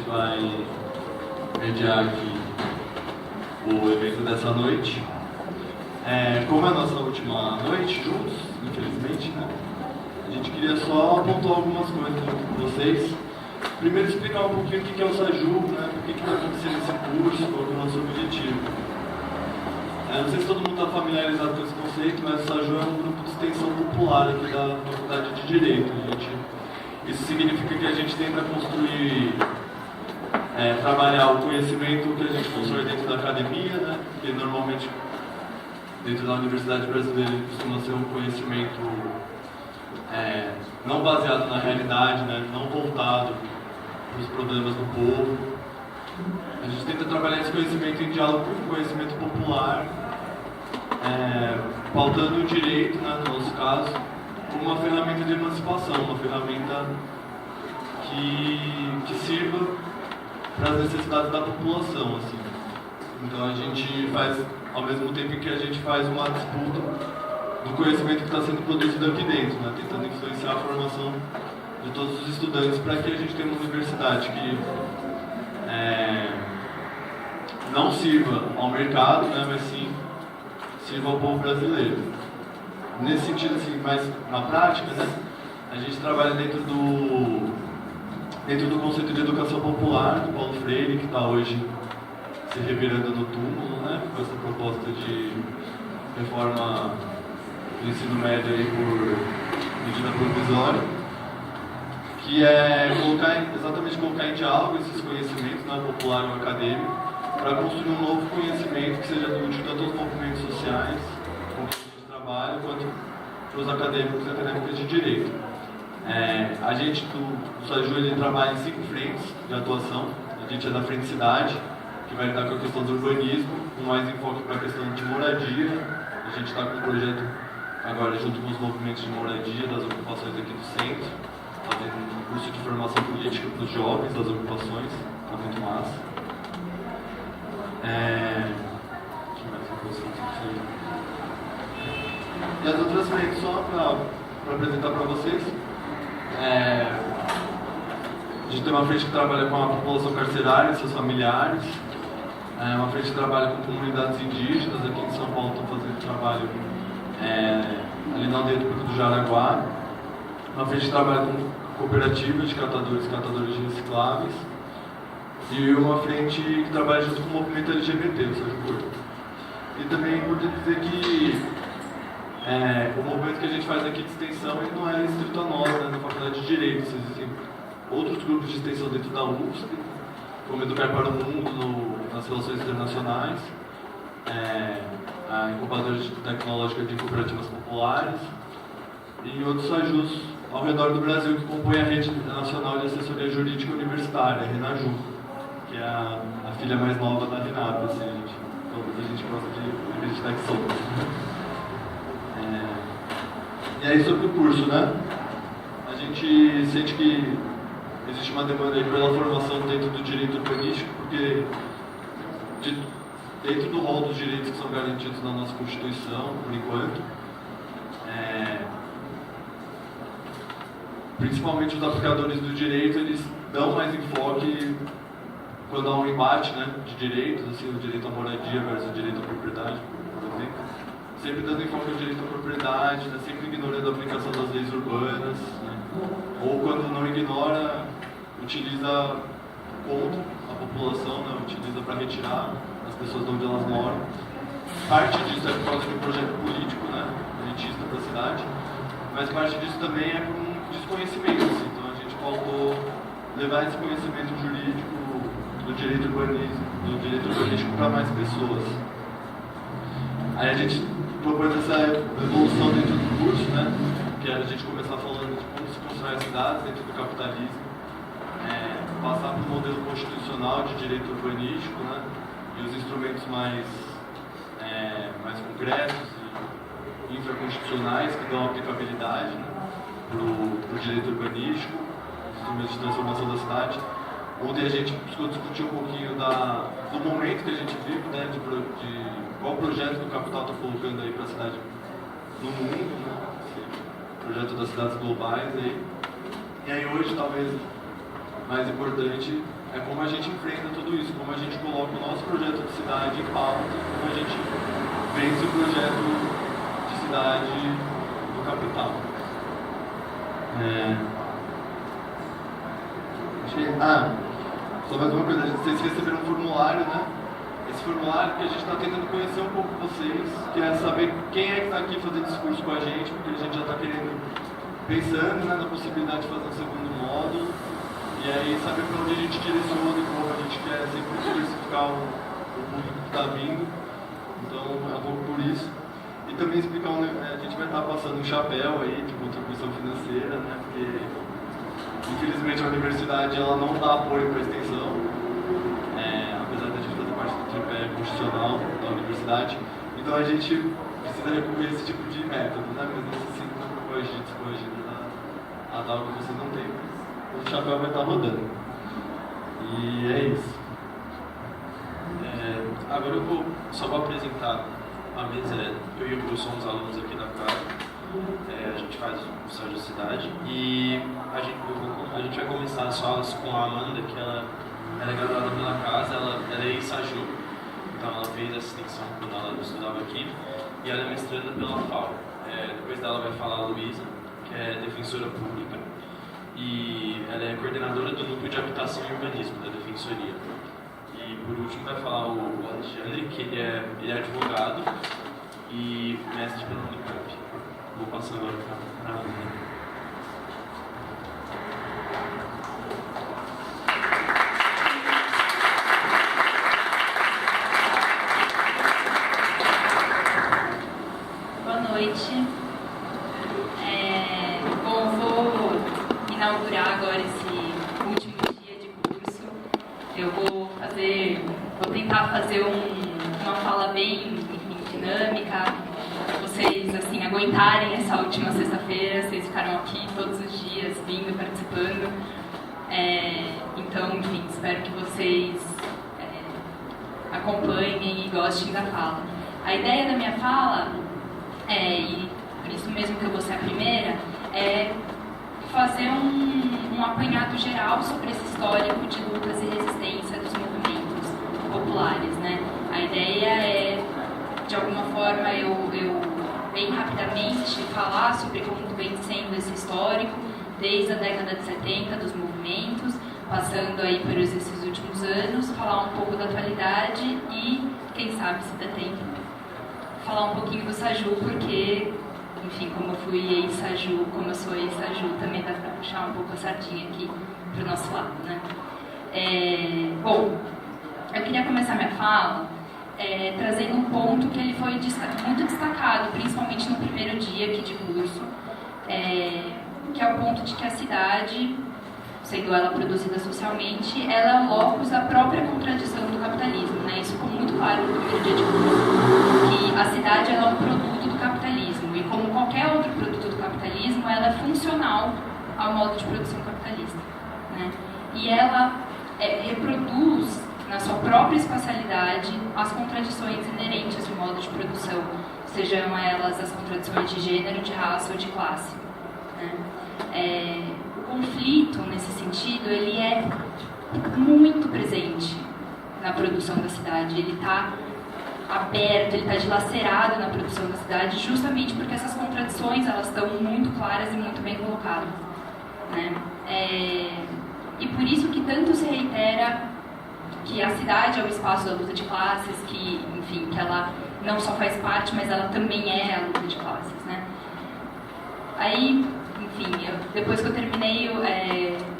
vai mediar aqui o evento dessa noite. Como é a nossa última noite juntos, infelizmente, né? A gente queria só pontuar algumas coisas com vocês. Primeiro explicar um pouquinho o que é o SAJU, né? O que está acontecendo nesse curso, qual é o nosso objetivo. Não sei se todo mundo está familiarizado com esse conceito, mas o SAJU é um grupo de extensão popular aqui da Faculdade de Direito. Isso significa que a gente tenta construir, trabalhar o conhecimento que a gente constrói dentro da academia, né? Que normalmente dentro da Universidade Brasileira costuma ser um conhecimento não baseado na realidade, né? Não voltado para os problemas do povo. A gente tenta trabalhar esse conhecimento em diálogo com o conhecimento popular, pautando o direito, né, no nosso caso, como uma ferramenta de emancipação, uma ferramenta que sirva para as necessidades da população, assim. Então a gente faz, ao mesmo tempo em que a gente faz uma disputa do conhecimento que está sendo produzido aqui dentro, né, tentando influenciar a formação de todos os estudantes para que a gente tenha uma universidade que não sirva ao mercado, né, mas sim sirva ao povo brasileiro. Nesse sentido, assim, mais na prática, né, a gente trabalha dentro do conceito de educação popular do Paulo Freire, que está hoje se revirando no túmulo, né, com essa proposta de reforma do ensino médio aí por medida provisória, que é exatamente colocar em diálogo esses conhecimentos, né, popular e acadêmico, para construir um novo conhecimento que seja útil tanto aos movimentos sociais, com que a gente trabalha, quanto para os acadêmicos e acadêmicas de direito. A gente do SAJU, ele trabalha em 5 frentes de atuação. A gente é da frente cidade, que vai lidar com a questão do urbanismo, com mais enfoque para a questão de moradia. A gente está com um projeto agora junto com os movimentos de moradia das ocupações aqui do centro, fazendo um curso de formação política para os jovens das ocupações, está muito massa. E as outras frentes, só para apresentar para vocês, a gente tem uma frente que trabalha com a população carcerária e seus familiares, uma frente que trabalha com comunidades indígenas. Aqui em São Paulo estão fazendo trabalho ali na aldeia do Jaraguá, uma frente que trabalha com cooperativas de catadores e catadoras de recicláveis, e uma frente que trabalha junto com o movimento LGBT, o SAJU. E também é importante dizer que o movimento que a gente faz aqui de extensão, ele não é restrito a nós, né, na Faculdade de Direito. Existem outros grupos de extensão dentro da USP, como Educar para o Mundo nas Relações Internacionais, a Incubadora Tecnológica de Cooperativas Populares, e outros SAJUs ao redor do Brasil que compõem a Rede Nacional de Assessoria Jurídica Universitária, a RENAJU, que é a filha mais nova da RENAP, assim, a gente gosta de acreditar que somos. E aí, sobre o curso, né? A gente sente que existe uma demanda aí pela formação dentro do direito urbanístico, porque dentro do rol dos direitos que são garantidos na nossa Constituição, por enquanto, principalmente os aplicadores do direito, eles dão mais enfoque quando há um embate, né, de direitos, assim, o direito à moradia versus o direito à propriedade, por exemplo. Sempre dando enfoque ao direito à propriedade, né, sempre ignorando a aplicação das leis urbanas, né, ou quando não ignora, utiliza contra a população, né, utiliza para retirar as pessoas de onde elas moram. Parte disso é por causa de um projeto político, né, elitista para a cidade, mas parte disso também é por um desconhecimento, assim. Então a gente faltou levar esse conhecimento jurídico do direito urbanístico para mais pessoas. Aí a gente propôs essa evolução dentro do curso, né? Que era a gente começar falando de como se constrói as cidades dentro do capitalismo, passar para o modelo constitucional de direito urbanístico, né? E os instrumentos mais concretos e infraconstitucionais que dão aplicabilidade, né, para o direito urbanístico, os instrumentos de transformação da cidade, onde a gente buscou discutir um pouquinho do momento que a gente vive, né, de qual projeto que o capital está colocando aí para a cidade no mundo, né, esse projeto das cidades globais aí. E aí hoje talvez mais importante é como a gente enfrenta tudo isso, como a gente coloca o nosso projeto de cidade em pauta, como a gente vence o projeto de cidade do capital. Só mais uma coisa, vocês receberam um formulário, né? Esse formulário que a gente está tentando conhecer um pouco vocês, que é saber quem é que está aqui fazendo discurso com a gente, porque a gente já está pensando, né, na possibilidade de fazer um segundo módulo, e aí saber para onde a gente direciona e como a gente quer sempre diversificar o público que está vindo. Então é um pouco por isso. E também explicar, a gente vai estar passando um chapéu aí de contribuição financeira, né, porque infelizmente a universidade ela não dá apoio para a extensão, apesar de a gente fazer parte do tripé constitucional da universidade, então a gente precisa recorrer a esse tipo de método, né? Mas não se sinta coagido a dar o que você não tem. O chapéu vai estar rodando. E é isso. Agora eu vou só vou apresentar a mesa. Eu e o Bruno somos alunos aqui da casa. A gente faz o Estágio da Cidade e a gente vai começar as aulas com a Amanda, que ela é graduada pela casa, ela é ex-SAJU, então ela fez essa extensão quando ela estudava aqui, e ela é mestranda pela FAO. Depois dela vai falar a Luísa, que é defensora pública, e ela é coordenadora do Núcleo de Habitação e Urbanismo da Defensoria. E por último vai falar o Alexandre, que ele é advogado e mestre pela Unicamp. Vou passar agora para a Ana. Boa noite. Bom, vou inaugurar agora esse último dia de curso. Eu vou tentar fazer uma fala bem dinâmica, para vocês assim, aguentarem essa última sexta-feira. Vocês ficaram aqui todos os dias, vindo, participando. Então, enfim, espero que vocês acompanhem e gostem da fala. A ideia da minha fala, e por isso mesmo que eu vou ser a primeira, é fazer um apanhado geral sobre esse histórico de lutas e resistência dos movimentos populares, né? A ideia é, de alguma forma, eu bem rapidamente falar sobre como vem sendo esse histórico desde a década de 70 dos movimentos, passando aí por esses últimos anos, falar um pouco da atualidade e, quem sabe, se der tempo, falar um pouquinho do SAJU, porque, enfim, como eu fui ex-SAJU, como eu sou ex-SAJU, também dá para puxar um pouco a sardinha aqui para o nosso lado, né? Bom, eu queria começar minha fala trazendo um ponto que ele foi muito destacado, principalmente no primeiro dia aqui de curso, que é o ponto de que a cidade, sendo ela produzida socialmente, ela é o locus da própria contradição do capitalismo, né? Isso ficou muito claro no primeiro dia de curso, que a cidade ela é um produto do capitalismo, e como qualquer outro produto do capitalismo, ela é funcional ao modo de produção capitalista, né? E ela reproduz na sua própria espacialidade as contradições inerentes do modo de produção, sejam elas as contradições de gênero, de raça ou de classe, né? O conflito, nesse sentido, ele é muito presente na produção da cidade. Ele está aberto, ele está dilacerado na produção da cidade, justamente porque essas contradições elas estão muito claras e muito bem colocadas, né? E por isso que tanto se reitera que a cidade é o espaço da luta de classes, que, enfim, que ela não só faz parte, mas ela também é a luta de classes, né? Aí, enfim, depois que eu terminei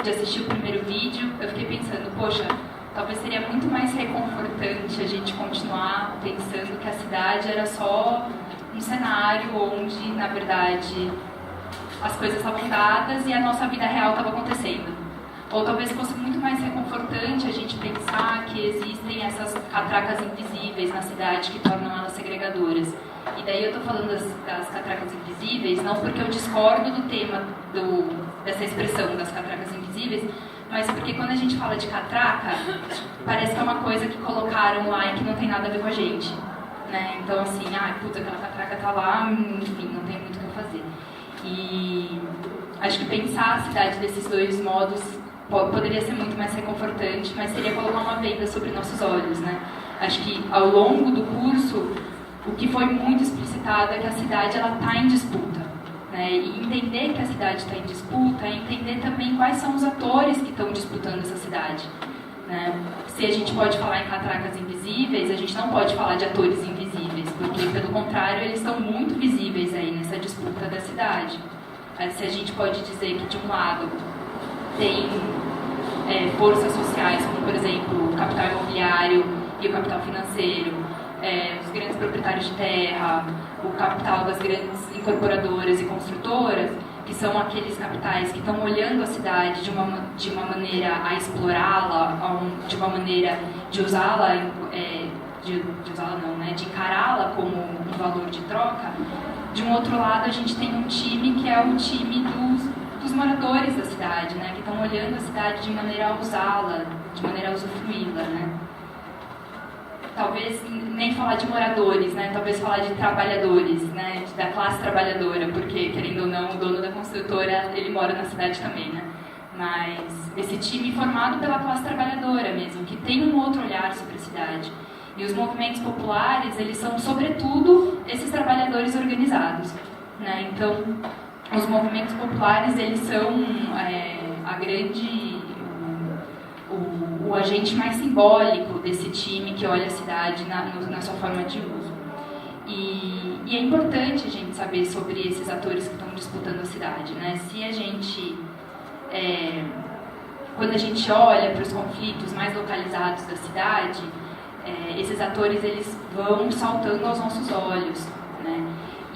de assistir o primeiro vídeo, eu fiquei pensando, poxa, talvez seria muito mais reconfortante a gente continuar pensando que a cidade era só um cenário onde, na verdade, as coisas estavam dadas e a nossa vida real estava acontecendo. Ou talvez fosse muito mais reconfortante a gente pensar que existem essas catracas invisíveis na cidade que tornam elas segregadoras. E daí eu estou falando das catracas invisíveis, não porque eu discordo do tema dessa expressão das catracas invisíveis, mas porque quando a gente fala de catraca, parece que é uma coisa que colocaram lá e que não tem nada a ver com a gente, né? Então assim, puta, aquela catraca tá lá, enfim, não tem muito o que eu fazer. E acho que pensar a cidade desses dois modos poderia ser muito mais reconfortante, mas seria colocar uma venda sobre nossos olhos, né? Acho que ao longo do curso, o que foi muito explicitado é que a cidade está em disputa, né? E entender que a cidade está em disputa é entender também quais são os atores que estão disputando essa cidade, né? Se a gente pode falar em catracas invisíveis, a gente não pode falar de atores invisíveis, porque, pelo contrário, eles estão muito visíveis aí nessa disputa da cidade. Se a gente pode dizer que, de um lado, tem forças sociais, como, por exemplo, o capital imobiliário e o capital financeiro, os grandes proprietários de terra, o capital das grandes incorporadoras e construtoras, que são aqueles capitais que estão olhando a cidade de uma maneira a explorá-la, de uma maneira de usá-la, de encará-la como um valor de troca. De um outro lado, a gente tem um time que é o time dos moradores da cidade, né, que estão olhando a cidade de maneira a usá-la, de maneira a usufruí-la, né. Talvez nem falar de moradores, né? Talvez falar de trabalhadores, né? Da classe trabalhadora, porque, querendo ou não, o dono da construtora, ele mora na cidade também, né? Mas esse time formado pela classe trabalhadora mesmo, que tem um outro olhar sobre a cidade. E os movimentos populares, eles são, sobretudo, esses trabalhadores organizados, né? Então, os movimentos populares, eles são o agente mais simbólico desse time que olha a cidade na sua forma de uso. E é importante a gente saber sobre esses atores que estão disputando a cidade, né? Se a gente, quando a gente olha para os conflitos mais localizados da cidade, esses atores eles vão saltando aos nossos olhos, né?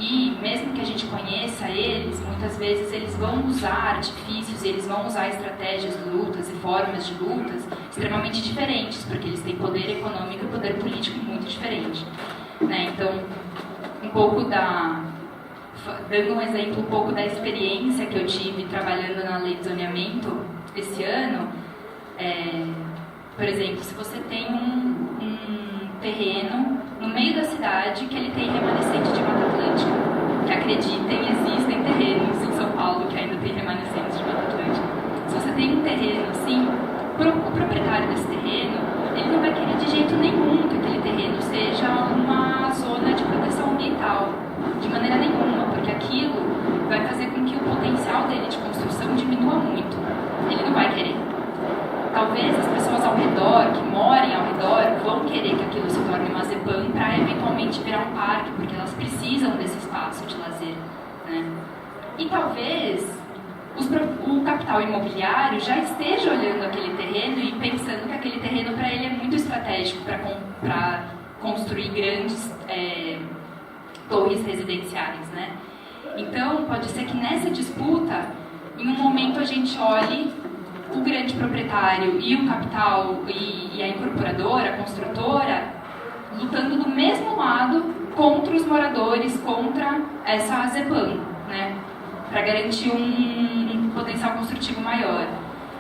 E mesmo que a gente conheça eles, muitas vezes eles vão usar artifícios, eles vão usar estratégias de lutas e formas de lutas extremamente diferentes, porque eles têm poder econômico e poder político muito diferente, né? Então, dando um exemplo um pouco da experiência que eu tive trabalhando na lei de zoneamento esse ano, por exemplo, se você tem um terreno no meio da cidade que ele tem remanescente de Mata Atlântica, que acreditem, existem terrenos em São Paulo que ainda tem remanescentes de Mata Atlântica. Se você tem um terreno assim, o proprietário desse terreno, ele não vai querer de jeito nenhum que aquele terreno seja uma zona de proteção ambiental, de maneira nenhuma, porque aquilo vai fazer com que o potencial dele de construção diminua muito. Ele não vai querer. Talvez as pessoas ao redor, que morem ao redor, vão querer que aquilo se torne uma Zepan para eventualmente virar um parque, porque elas precisam desse espaço de lazer, né? E talvez o capital imobiliário já esteja olhando aquele terreno e pensando que aquele terreno para ele é muito estratégico para construir grandes torres residenciais, né? Então, pode ser que nessa disputa, em um momento a gente olhe o grande proprietário e o capital e a incorporadora, a construtora, lutando do mesmo lado contra os moradores, contra essa Zepan, né? Para garantir um potencial construtivo maior.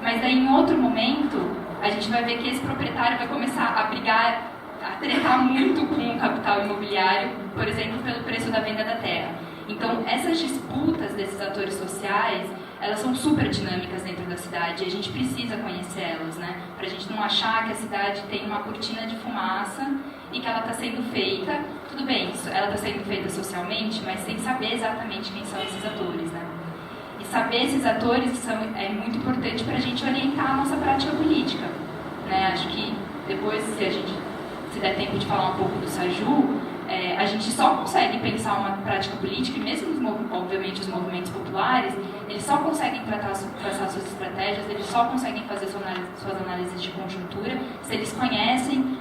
Mas daí, em outro momento, a gente vai ver que esse proprietário vai começar a brigar, a tretar muito com o capital imobiliário, por exemplo, pelo preço da venda da terra. Então, essas disputas desses atores sociais, elas são super dinâmicas dentro da cidade e a gente precisa conhecer elas, né? Para a gente não achar que a cidade tem uma cortina de fumaça e que ela está sendo feita, tudo bem, ela está sendo feita socialmente, mas sem saber exatamente quem são esses atores, né? E saber esses atores é muito importante para a gente orientar a nossa prática política, né? Acho que depois, se der tempo de falar um pouco do Saju, a gente só consegue pensar uma prática política, e mesmo, obviamente, os movimentos populares, eles só conseguem traçar suas estratégias, eles só conseguem fazer suas análises de conjuntura se eles conhecem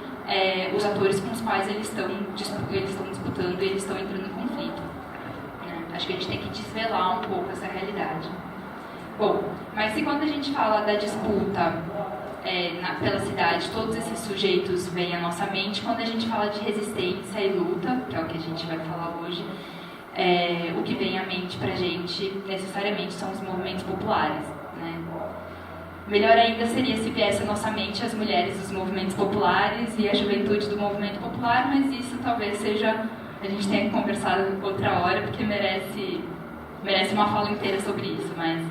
os atores com os quais eles estão disputando e eles estão entrando em conflito. Acho que a gente tem que desvelar um pouco essa realidade. Bom, mas se quando a gente fala da disputa pela cidade, todos esses sujeitos vêm à nossa mente, quando a gente fala de resistência e luta, que é o que a gente vai falar hoje, o que vem à mente pra gente necessariamente são os movimentos populares, né? Melhor ainda seria se viesse à nossa mente as mulheres dos movimentos populares e a juventude do movimento popular, mas isso talvez seja, a gente tenha que conversar outra hora, porque merece uma fala inteira sobre isso, mas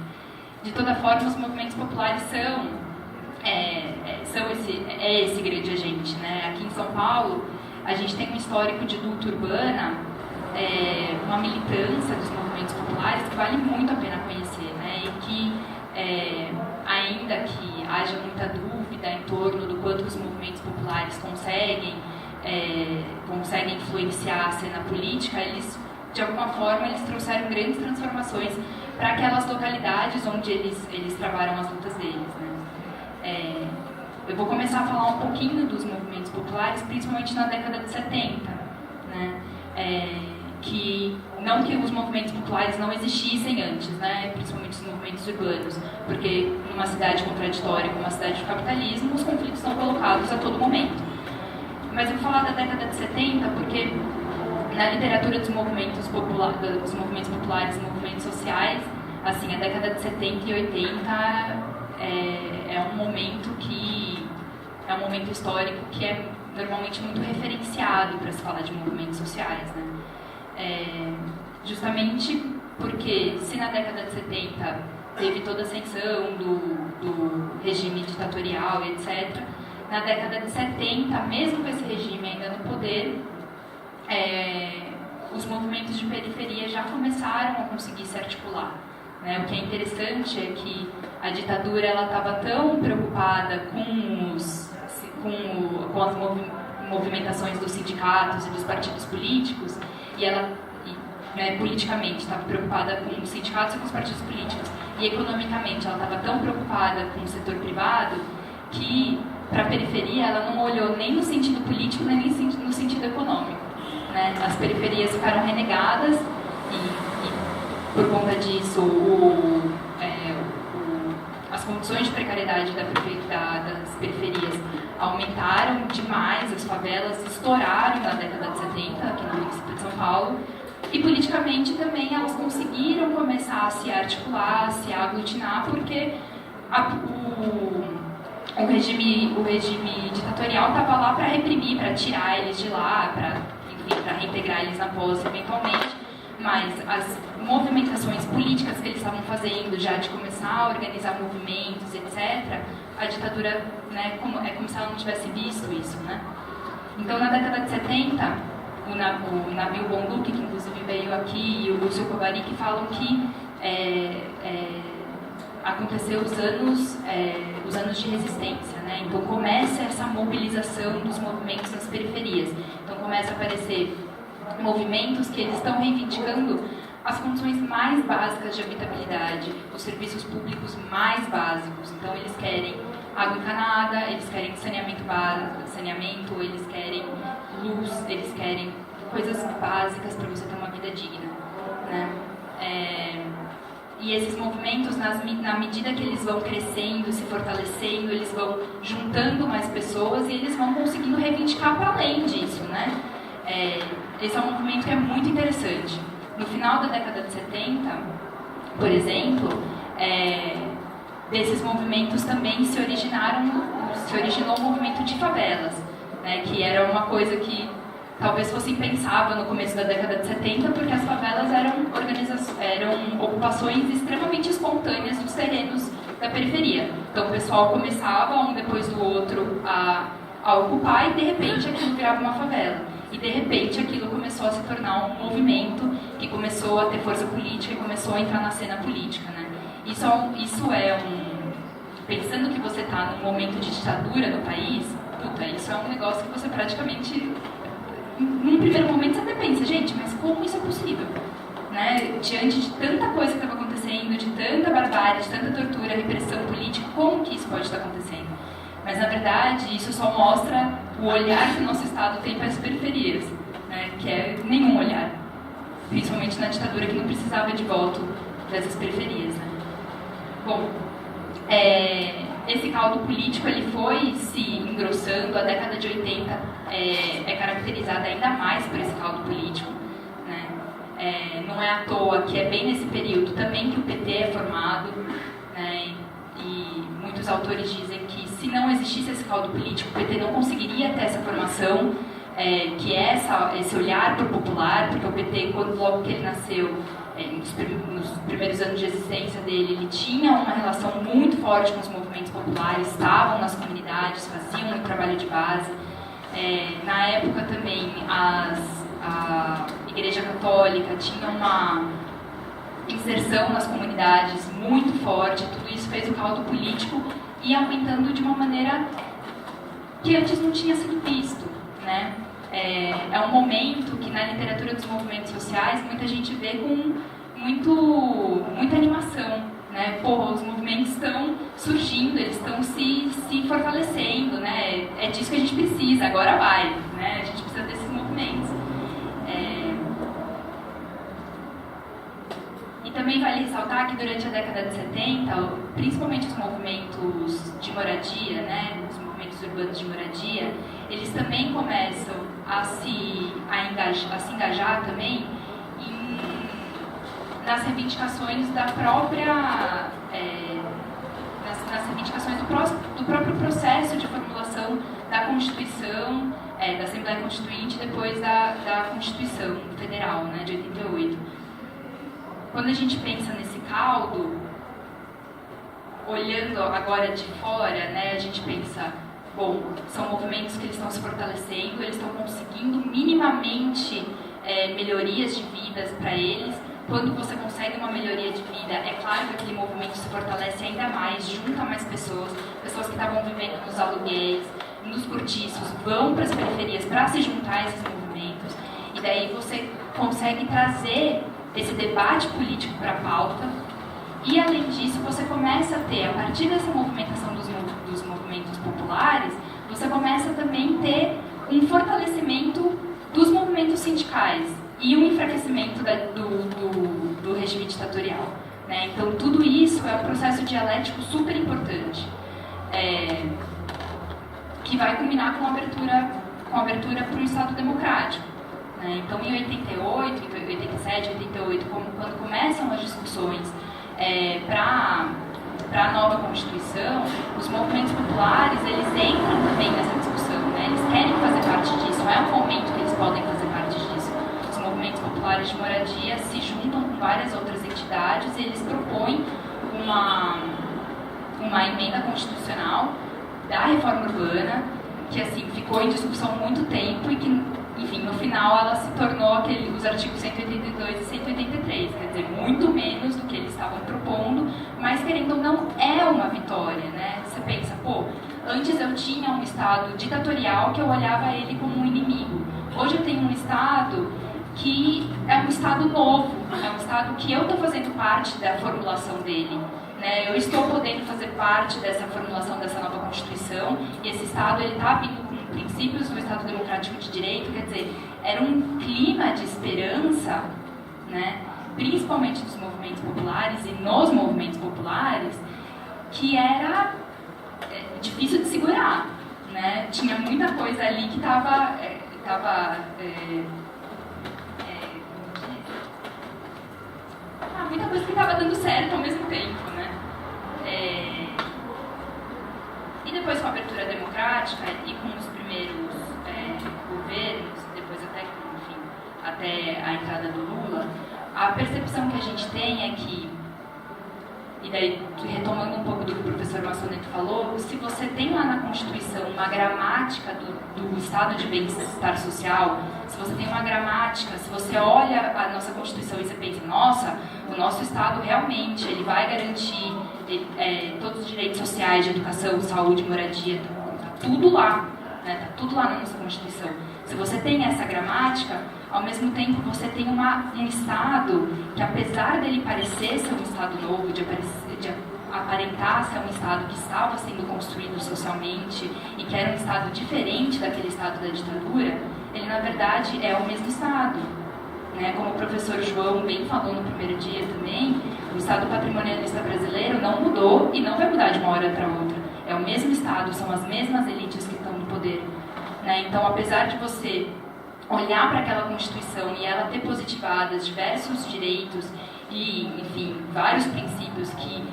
de toda forma, os movimentos populares são esse grande agente, né? Aqui em São Paulo, a gente tem um histórico de luta urbana, uma militância dos movimentos populares que vale muito a pena conhecer, né? E que, ainda que haja muita dúvida em torno do quanto os movimentos populares conseguem influenciar a cena política, eles, de alguma forma, eles trouxeram grandes transformações para aquelas localidades onde eles travaram as lutas deles, né? Eu vou começar a falar um pouquinho dos movimentos populares, principalmente na década de 70, né? Não que os movimentos populares não existissem antes, né? Principalmente os movimentos urbanos, porque numa cidade contraditória como a cidade do capitalismo, os conflitos são colocados a todo momento. Mas eu vou falar da década de 70 porque na literatura dos movimentos populares, movimentos sociais, assim, a década de 70 e 80 é um momento histórico que é normalmente muito referenciado para se falar de movimentos sociais, né? Justamente porque se na década de 70 teve toda a ascensão do regime ditatorial, etc., na década de 70, mesmo com esse regime ainda no poder, os movimentos de periferia já começaram a conseguir se articular, né? O que é interessante é que a ditadura estava tão preocupada com as movimentações dos sindicatos e dos partidos políticos, e ela politicamente estava preocupada com os sindicatos e com os partidos políticos, e economicamente ela estava tão preocupada com o setor privado que, para a periferia, ela não olhou nem no sentido político nem no sentido econômico, né? As periferias ficaram renegadas e por conta disso as condições de precariedade das periferias aumentaram demais, as favelas estouraram na década de 70 aqui no município de São Paulo, e politicamente também elas conseguiram começar a se articular, a se aglutinar, porque o regime ditatorial estava lá para reprimir, para tirar eles de lá, para reintegrar eles na pós eventualmente, mas as movimentações políticas que eles estavam fazendo, já de começar a organizar movimentos, etc., a ditadura, né, é como se ela não tivesse visto isso, né? Então, na década de 70, o Nabil Bonduki, que inclusive veio aqui, e o Lúcio Kovarik falam que aconteceu os anos de resistência, né? Então começa essa mobilização dos movimentos nas periferias. Então começa a aparecer movimentos que eles estão reivindicando as condições mais básicas de habitabilidade, os serviços públicos mais básicos. Então eles querem água encanada, eles querem saneamento, eles querem luz, eles querem coisas básicas para você ter uma vida digna, né? E esses movimentos, na medida que eles vão crescendo, se fortalecendo, eles vão juntando mais pessoas e eles vão conseguindo reivindicar para além disso, né? Esse é um movimento que é muito interessante. No final da década de 70, por exemplo, desses movimentos também se originou o movimento de favelas, né? Que era uma coisa que talvez fosse impensável no começo da década de 70, porque as favelas eram ocupações extremamente espontâneas dos terrenos da periferia. Então o pessoal começava, um depois do outro, a ocupar, e de repente aquilo virava uma favela. E de repente aquilo começou a se tornar um movimento que começou a ter força política e começou a entrar na cena política, né? Pensando que você está num momento de ditadura no país, isso é um negócio que você praticamente... Num primeiro momento você até pensa, gente, mas como isso é possível? Né? Diante de tanta coisa que estava acontecendo, de tanta barbárie, de tanta tortura, repressão política, como que isso pode estar acontecendo? Mas, na verdade, isso só mostra o olhar que o nosso Estado tem para as periferias, né? Que é nenhum olhar, principalmente na ditadura, que não precisava de voto dessas periferias, né? Bom, esse caldo político ele foi se engrossando. A década de 80 é caracterizada ainda mais por esse caldo político, né? Não é à toa que é bem nesse período também que o PT é formado, né? E muitos autores dizem que se não existisse esse caldo político, o PT não conseguiria ter essa formação, que é esse olhar para o popular, porque o PT, logo que ele nasceu, nos primeiros anos de existência dele, ele tinha uma relação muito forte com os movimentos populares, estavam nas comunidades, faziam um trabalho de base. Na época também, a Igreja Católica tinha uma inserção nas comunidades muito forte, tudo isso fez o caldo político ir aumentando de uma maneira que antes não tinha sido visto, né? É um momento que na literatura dos movimentos sociais muita gente vê com muita animação, né? Pô, os movimentos estão surgindo, eles estão se fortalecendo, né? É disso que a gente precisa, agora vai, né? A gente precisa desses movimentos. E também vale ressaltar que durante a década de 70, principalmente os movimentos de moradia, né? Os movimentos urbanos de moradia, eles também começam a se engajar também nas reivindicações da própria nas reivindicações do próprio processo de formulação da Constituição, da Assembleia Constituinte, depois da Constituição Federal, né, de 88. Quando a gente pensa nesse caldo, olhando agora de fora, né, a gente pensa, bom, são movimentos que eles estão se fortalecendo, eles estão conseguindo minimamente melhorias de vidas para eles. Quando você consegue uma melhoria de vida, é claro que aquele movimento se fortalece ainda mais, junta mais pessoas que estavam vivendo nos aluguéis, nos cortiços, vão para as periferias para se juntar a esses movimentos, e daí você consegue trazer esse debate político para a pauta, e além disso você começa a ter, a partir dessa movimentação dos movimentos populares, você começa também a ter um fortalecimento dos movimentos sindicais e um enfraquecimento do regime ditatorial, né? Então tudo isso é um processo dialético super importante, que vai culminar com a abertura para um Estado democrático, né? Então em 88, 87, 88, quando começam as discussões para a nova Constituição, os movimentos populares eles entram também nessa discussão, né? Eles querem fazer parte disso, não é um momento que eles podem fazer parte disso. Os movimentos populares de moradia se juntam com várias outras entidades e eles propõem uma emenda constitucional da reforma urbana, que assim ficou em discussão há muito tempo e que, enfim, no final ela se tornou os artigos 182 e 183, quer dizer, muito menos do que eles estavam propondo, mas querendo ou não é uma vitória, né? Você pensa, pô, antes eu tinha um Estado ditatorial que eu olhava ele como um inimigo, hoje eu tenho um Estado que é um Estado novo, é um Estado que eu estou fazendo parte da formulação dele, né? Eu estou podendo fazer parte dessa formulação dessa nova Constituição, e esse Estado está vindo com princípios do Estado Democrático de Direito, quer dizer, era um clima de esperança, né? Principalmente dos movimentos populares e nos movimentos populares, que era difícil de segurar, né? Tinha muita coisa ali que estava muita coisa que estava dando certo ao mesmo tempo, né? E depois com a abertura democrática e com os primeiros governos, depois até a entrada do Lula, a percepção que a gente tem é que, e daí retomando um pouco do que o professor Massoneto falou, se você tem lá na Constituição uma gramática do estado de bem-estar social, se você tem uma gramática, se você olha a nossa Constituição e você pensa, nossa, o nosso Estado realmente ele vai garantir todos os direitos sociais de educação, saúde, moradia, está tudo lá, né? Está tudo lá na nossa Constituição. Se você tem essa gramática, ao mesmo tempo você tem um Estado que, apesar dele parecer ser um Estado novo, de aparentar ser um Estado que estava sendo construído socialmente e que era um Estado diferente daquele Estado da ditadura, ele na verdade é o mesmo Estado, né? Como o professor João bem falou no primeiro dia também, o Estado patrimonialista brasileiro não mudou e não vai mudar de uma hora para outra. É o mesmo Estado, são as mesmas elites que estão no poder, né? Então, apesar de você olhar para aquela Constituição e ela ter positivadas diversos direitos e, enfim, vários princípios que,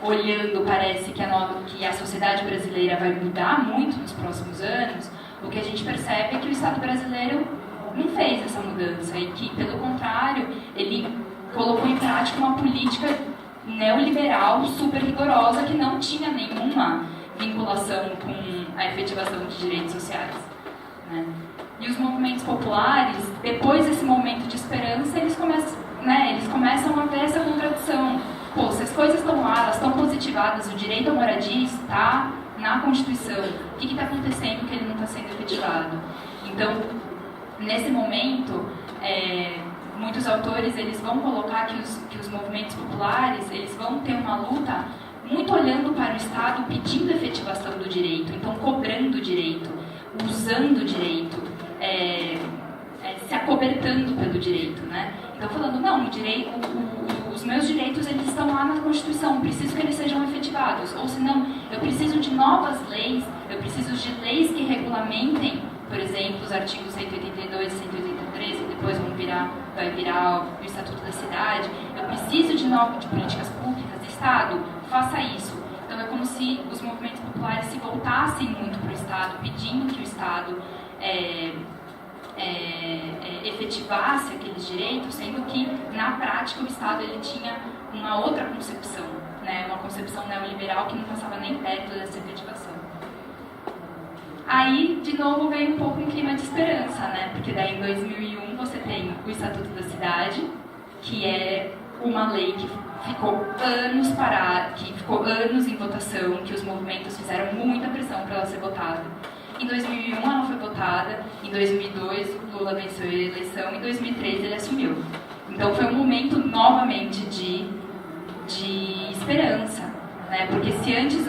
olhando, parece que a sociedade brasileira vai mudar muito nos próximos anos, o que a gente percebe é que o Estado brasileiro não fez essa mudança e que, pelo contrário, ele colocou em prática uma política neoliberal super rigorosa que não tinha nenhuma vinculação com a efetivação de direitos sociais, né? E os movimentos populares, depois desse momento de esperança, eles começam a ver essa contradição. Pô, se as coisas estão lá, elas estão positivadas, o direito à moradia está na Constituição, o que está acontecendo que ele não está sendo efetivado? Então, nesse momento, muitos autores eles vão colocar que os movimentos populares eles vão ter uma luta muito olhando para o Estado, pedindo a efetivação do direito, então cobrando o direito, usando o direito, se acobertando pelo direito, né? Então falando, não, os meus direitos eles estão lá na Constituição, preciso que eles sejam efetivados, ou senão, eu preciso de novas leis, eu preciso de leis que regulamentem, por exemplo, os artigos 182 e 183, que depois vai virar o Estatuto da Cidade, eu preciso de políticas públicas, Estado, faça isso. Então é como se os movimentos populares se voltassem muito para o Estado, pedindo que o Estado efetivasse aqueles direitos, sendo que, na prática, o Estado ele tinha uma outra concepção, né? Uma concepção neoliberal que não passava nem perto dessa efetivação. Aí, de novo, veio um pouco um clima de esperança, né? Porque daí, em 2001, você tem o Estatuto da Cidade, que é uma lei que ficou anos parada, que ficou anos em votação, que os movimentos fizeram muita pressão para ela ser votada. Em 2001 ela foi votada, em 2002 Lula venceu a eleição, em 2003 ele assumiu. Então foi um momento novamente de esperança, né? Porque se antes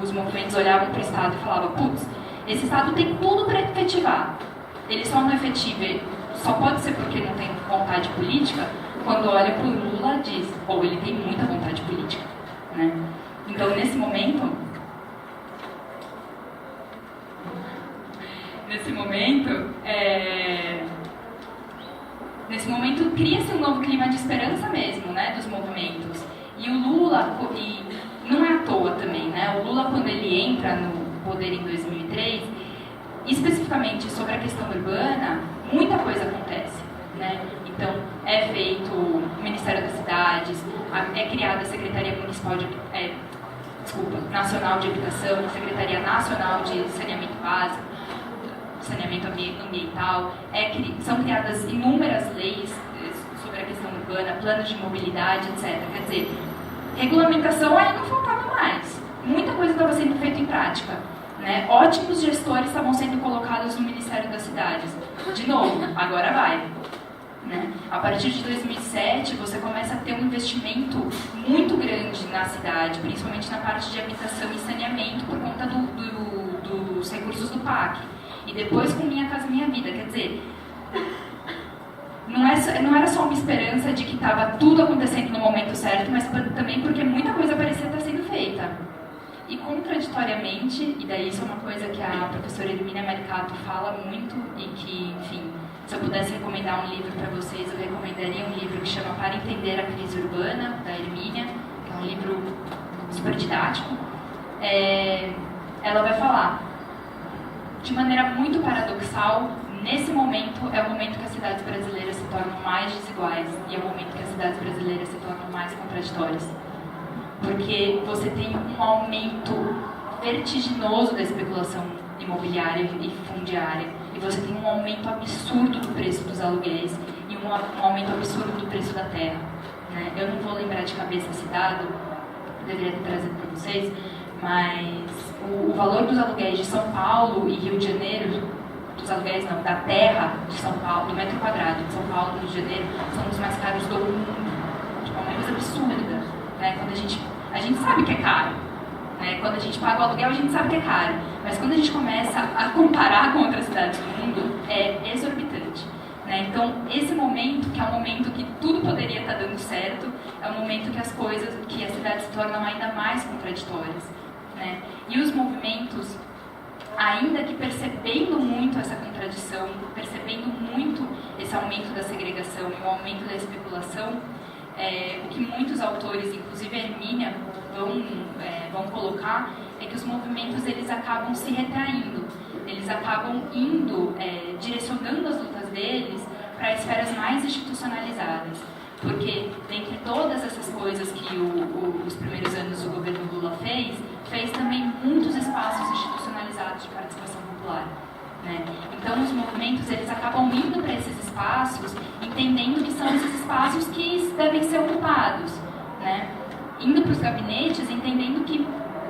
os movimentos olhavam para o Estado e falavam, putz, esse Estado tem tudo para efetivar, ele só não efetiva, só pode ser porque não tem vontade política. Quando olha para o Lula, diz, ou ele tem muita vontade política, né? Então, nesse momento, cria-se um novo clima de esperança mesmo, né, dos movimentos. E o Lula, e não é à toa também, né? O Lula, quando ele entra no poder em 2003, especificamente sobre a questão urbana, muita coisa acontece, né? Então, é feito o Ministério das Cidades, é criada a Secretaria Nacional de Habitação, a Secretaria Nacional de Saneamento Básico, Saneamento Ambiental, são criadas inúmeras leis sobre a questão urbana, planos de mobilidade, etc. Quer dizer, regulamentação aí não faltava mais. Muita coisa estava sendo feita em prática, né? Ótimos gestores estavam sendo colocados no Ministério das Cidades. De novo, agora vai. Né? A partir de 2007, você começa a ter um investimento muito grande na cidade, principalmente na parte de habitação e saneamento, por conta dos recursos do PAC. E depois com Minha Casa Minha Vida. Quer dizer, não era só uma esperança de que estava tudo acontecendo no momento certo, mas também porque muita coisa parecia estar sendo feita. E contraditoriamente, e daí isso é uma coisa que a professora Hermínia Maricato fala muito e que, enfim, se eu pudesse recomendar um livro para vocês, eu recomendaria um livro que chama Para Entender a Crise Urbana, da Hermínia, que é um livro super didático. Ela vai falar, de maneira muito paradoxal, nesse momento é o momento que as cidades brasileiras se tornam mais desiguais e é o momento que as cidades brasileiras se tornam mais contraditórias. Porque você tem um aumento vertiginoso da especulação imobiliária e fundiária, e você tem um aumento absurdo do preço dos aluguéis e um aumento absurdo do preço da terra, né? Eu não vou lembrar de cabeça esse dado, eu deveria ter trazido para vocês, mas o valor dos aluguéis de São Paulo e Rio de Janeiro, dos aluguéis não, da terra de São Paulo, do metro quadrado de São Paulo e Rio de Janeiro, são os mais caros do mundo. Tipo, é uma coisa absurda, né? Quando a gente sabe que é caro, né? Quando a gente paga o aluguel, a gente sabe que é caro, mas quando a gente começa a comparar com outras cidades do mundo, é exorbitante, né? Então, esse momento, que é um momento que tudo poderia estar dando certo, é um momento que as cidades se tornam ainda mais contraditórias, né? E os movimentos, ainda que percebendo muito essa contradição, percebendo muito esse aumento da segregação e o aumento da especulação, o que muitos autores, inclusive a Hermínia, vão colocar é que os movimentos eles acabam se retraindo, eles acabam direcionando as lutas deles para esferas mais institucionalizadas. Porque, dentre todas essas coisas que os primeiros anos do governo Lula fez também muitos espaços institucionalizados de participação popular. Né? Então, os movimentos eles acabam indo para esses espaços, entendendo que são esses espaços que devem ser ocupados. Né? Indo para os gabinetes, entendendo que,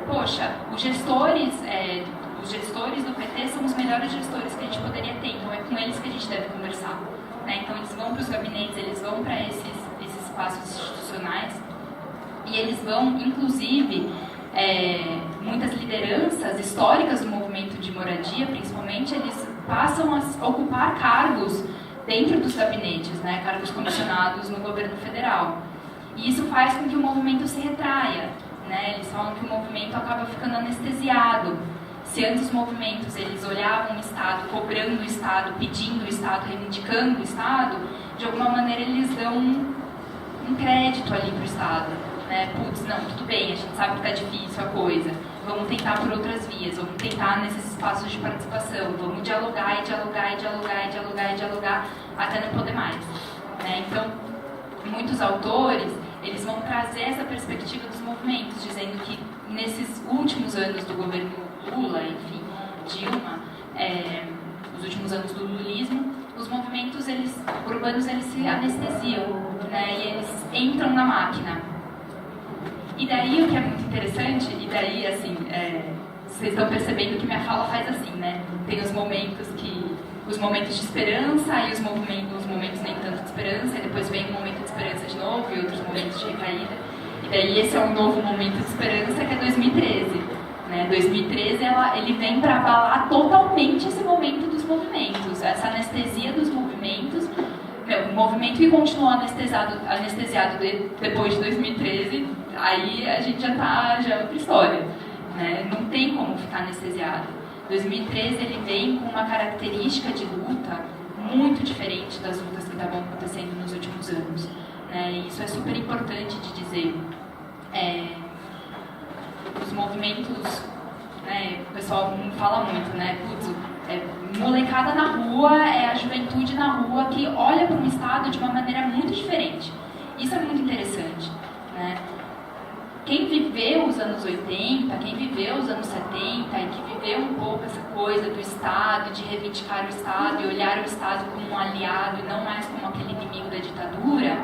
poxa, os gestores do PT são os melhores gestores que a gente poderia ter, então é com eles que a gente deve conversar. Né? Então, eles vão para os gabinetes, eles vão para esses espaços institucionais e eles vão, inclusive, muitas lideranças históricas do movimento de moradia, principalmente, eles passam a ocupar cargos dentro dos gabinetes, né? Cargos comissionados no governo federal. E isso faz com que o movimento se retraia. Né? Eles falam que o movimento acaba ficando anestesiado. Se antes os movimentos eles olhavam o Estado, cobrando o Estado, pedindo o Estado, reivindicando o Estado, de alguma maneira eles dão um crédito ali para o Estado. Né? Putz, não, tudo bem, a gente sabe que está difícil a coisa, vamos tentar por outras vias, vamos tentar nesses espaços de participação, vamos dialogar e dialogar e dialogar e dialogar e dialogar até não poder mais. Né? Então, muitos autores eles vão trazer essa perspectiva dos movimentos, dizendo que nesses últimos anos do governo Lula, enfim, Dilma, os últimos anos do lulismo, os movimentos urbanos eles se anestesiam, né, e eles entram na máquina. E daí o que é muito interessante, e daí assim, vocês estão percebendo que minha fala faz assim, né? Tem os momentos de esperança e os momentos nem tanto de esperança, e depois vem um momento de esperança de novo e outros momentos de recaída. E daí esse é um novo momento de esperança que é 2013. Né? 2013 ele vem para abalar totalmente esse momento dos movimentos, essa anestesia dos movimentos. O movimento que continuou anestesiado depois de 2013, aí a gente já é outra história. Né? Não tem como ficar anestesiado. 2013 ele vem com uma característica de luta muito diferente das lutas que estavam acontecendo nos últimos anos. Né? E isso é super importante de dizer. Os movimentos, né, o pessoal fala muito, né? Putz, molecada na rua, é a juventude na rua que olha para um Estado de uma maneira muito diferente. Isso é muito interessante. Né? Quem viveu os anos 80, quem viveu os anos 70 e que viveu um pouco essa coisa do Estado, de reivindicar o Estado e olhar o Estado como um aliado e não mais como aquele inimigo da ditadura,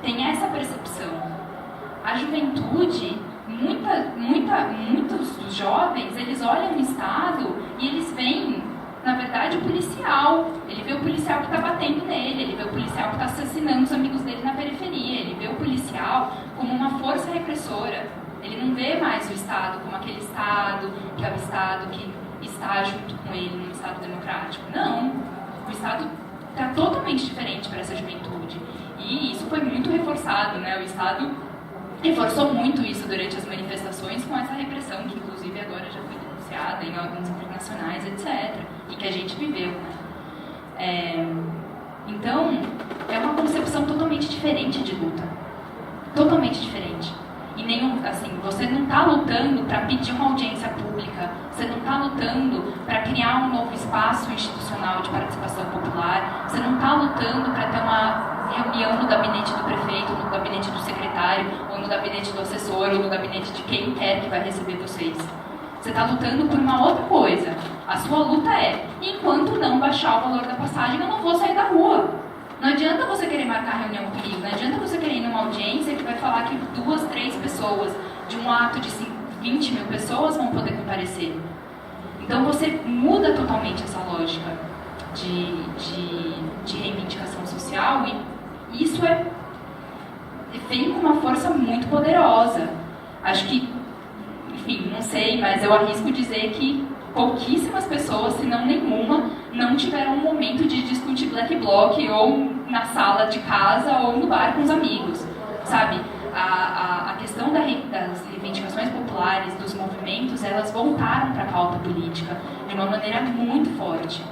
tem essa percepção. A juventude, muitos dos jovens, eles olham o Estado e eles veem, na verdade, o policial. Ele vê o policial que está batendo nele, ele vê o policial que está assassinando os amigos dele na periferia, ele vê o policial como uma força repressora. Ele não vê mais o Estado como aquele Estado que é o Estado que está junto com ele num Estado democrático. Não, o Estado está totalmente diferente para essa juventude. E isso foi muito reforçado, né? O Estado reforçou muito isso durante as manifestações com essa repressão, que inclusive agora já foi denunciada em órgãos internacionais, etc. E que a gente viveu. Né? Então, é uma concepção totalmente diferente de luta. Totalmente diferente. E você não está lutando para pedir uma audiência pública, você não está lutando para criar um novo espaço institucional de participação popular, você não está lutando para ter uma reunião no gabinete do prefeito, no gabinete do secretário, ou no gabinete do assessor, ou no gabinete de quem quer que vai receber vocês. Você está lutando por uma outra coisa. A sua luta enquanto não baixar o valor da passagem, eu não vou sair da rua. Não adianta você querer marcar reunião comigo, não adianta você querer ir numa audiência que vai falar que 2, 3 pessoas de um ato de 20 mil pessoas vão poder comparecer. Então você muda totalmente essa lógica de reivindicação social e isso vem com uma força muito poderosa. Acho que, enfim, não sei, mas eu arrisco dizer que pouquíssimas pessoas, se não nenhuma, não tiveram um momento de discutir Black Bloc ou na sala de casa ou no bar com os amigos, sabe? A questão das reivindicações populares, dos movimentos, elas voltaram para a pauta política de uma maneira muito forte.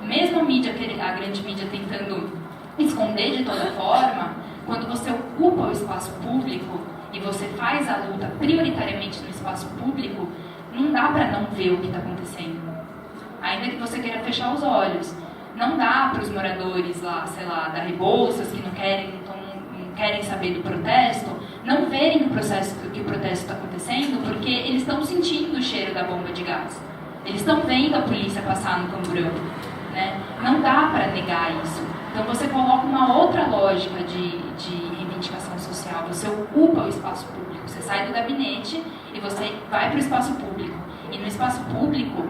Mesmo a grande mídia tentando esconder de toda forma, quando você ocupa o espaço público e você faz a luta prioritariamente no espaço público, não dá para não ver o que está acontecendo. Ainda que você queira fechar os olhos. Não dá para os moradores lá, sei lá, da Rebouças, que não querem saber do protesto, não verem que o protesto está acontecendo, porque eles estão sentindo o cheiro da bomba de gás. Eles estão vendo a polícia passar no camburão, né? Não dá para negar isso. Então você coloca uma outra lógica de reivindicação social. Você ocupa o espaço público. Você sai do gabinete e você vai para o espaço público. E no espaço público,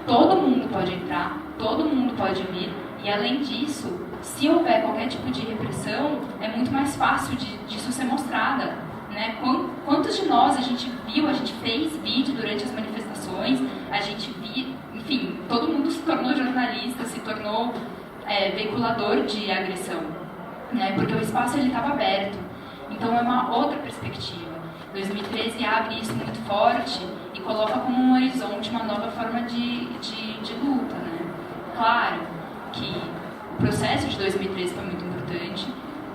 todo mundo pode entrar, todo mundo pode vir. E além disso, se houver qualquer tipo de repressão, é muito mais fácil disso ser mostrada, né? Quantos de nós a gente viu, a gente fez vídeo durante as manifestações, a gente viu, enfim, todo mundo se tornou jornalista, se tornou veiculador de agressão, né? Porque o espaço estava aberto. Então é uma outra perspectiva. 2013 abre isso muito forte e coloca como um horizonte uma nova forma de luta, né? Claro que o processo de 2013 foi muito importante.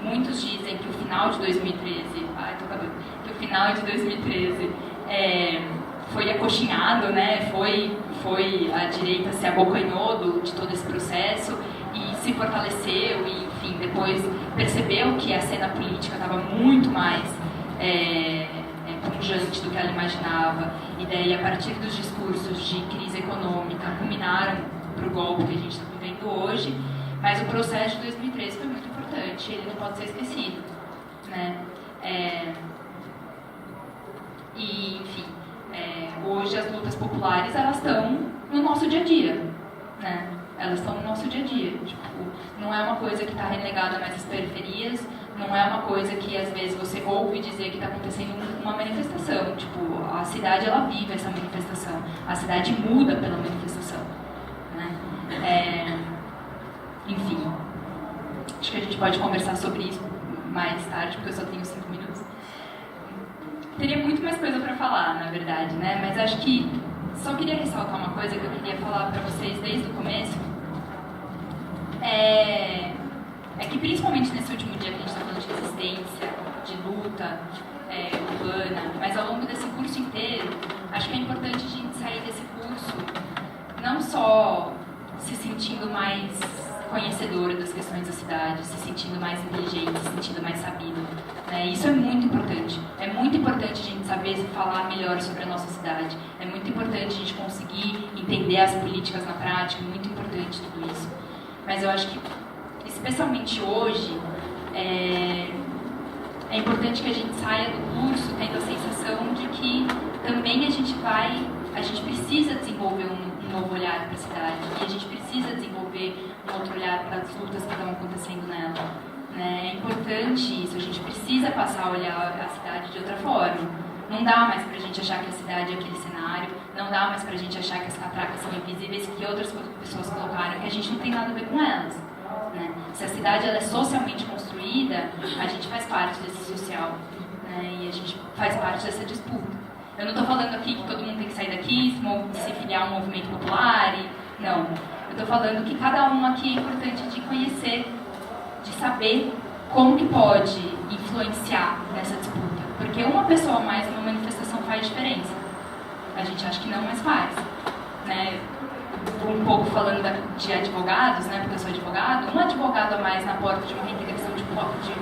Muitos dizem que o final de 2013, que o final de 2013 foi acochinhado, né? Foi a direita se abocanhou de todo esse processo e se fortaleceu e, enfim, depois percebeu que a cena política estava muito mais pungente do que ela imaginava. E daí, a partir dos discursos de crise econômica, culminaram para o golpe que a gente está vivendo hoje. Mas o processo de 2013 foi muito importante, ele não pode ser esquecido, né? E, enfim, hoje as lutas populares, elas estão no nosso dia a dia, né? Elas estão no nosso dia a dia. Tipo, não é uma coisa que está relegada mais às periferias, não é uma coisa que às vezes você ouve dizer que está acontecendo uma manifestação. Tipo, a cidade, ela vive essa manifestação, a cidade muda pela manifestação, né? Enfim, acho que a gente pode conversar sobre isso mais tarde, porque eu só tenho 5 minutos. Teria muito mais coisa para falar, na verdade, né? Mas acho que só queria ressaltar uma coisa que eu queria falar para vocês desde o começo. É que principalmente nesse último dia que a gente está falando de resistência, de luta urbana, mas ao longo desse curso inteiro, acho que é importante a gente sair desse curso não só se sentindo mais conhecedora das questões da cidade, se sentindo mais inteligente, se sentindo mais sabido, né? Isso é muito importante. É muito importante a gente saber falar melhor sobre a nossa cidade. É muito importante a gente conseguir entender as políticas na prática. É muito importante tudo isso. Mas eu acho que, especialmente hoje, é importante que a gente saia do curso tendo a sensação de que também a gente precisa desenvolver um novo olhar para a cidade, e a gente precisa desenvolver um outro olhar para as lutas que estão acontecendo nela, né? É importante isso, a gente precisa passar a olhar a cidade de outra forma. Não dá mais para a gente achar que a cidade é aquele cenário, não dá mais para a gente achar que as catracas são invisíveis, que outras pessoas colocaram, que a gente não tem nada a ver com elas, né? Se a cidade ela é socialmente construída, a gente faz parte desse social, né? E a gente faz parte dessa disputa. Eu não estou falando aqui que todo mundo tem que sair daqui, se filiar a um movimento popular, não. Eu estou falando que cada um aqui é importante de conhecer, de saber como que pode influenciar nessa disputa. Porque uma pessoa a mais numa manifestação faz diferença. A gente acha que não, mas faz, né? Um pouco falando de advogados, né? Porque eu sou advogado, um advogado a mais na porta de uma reintegração de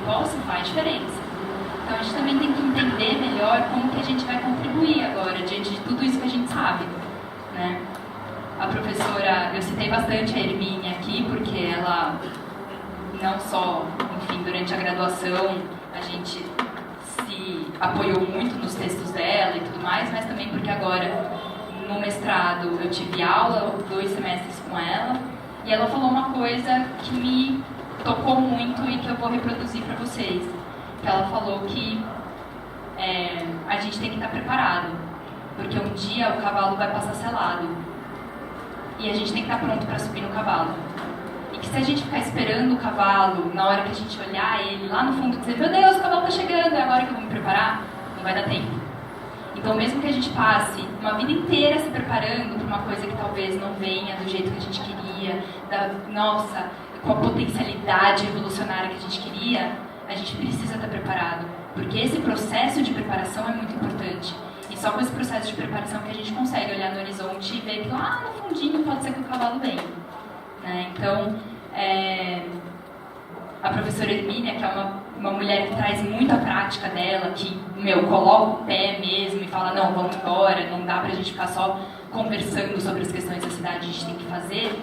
posse faz diferença. Então a gente também tem que entender melhor como que a gente vai contribuir agora diante de tudo isso que a gente sabe, né? A professora, eu citei bastante a Hermínia aqui, porque ela não só, enfim, durante a graduação a gente se apoiou muito nos textos dela e tudo mais, mas também porque agora no mestrado eu tive aula 2 semestres com ela, e ela falou uma coisa que me tocou muito e que eu vou reproduzir para vocês. Ela falou que a gente tem que estar preparado, porque um dia o cavalo vai passar selado e a gente tem que estar pronto para subir no cavalo. E que se a gente ficar esperando o cavalo, na hora que a gente olhar ele lá no fundo e dizer, meu Deus, o cavalo está chegando, é agora que eu vou me preparar, não vai dar tempo. Então, mesmo que a gente passe uma vida inteira se preparando para uma coisa que talvez não venha do jeito que a gente queria, com a potencialidade revolucionária que a gente queria, a gente precisa estar preparado, porque esse processo de preparação é muito importante. E só com esse processo de preparação que a gente consegue olhar no horizonte e ver que lá no fundinho pode ser que o cavalo venha, né? Então, a professora Hermínia, que é uma mulher que traz muita prática dela, que, coloca o pé mesmo e fala, não, vamos embora, não dá pra gente ficar só conversando sobre as questões da cidade, a gente tem que fazer.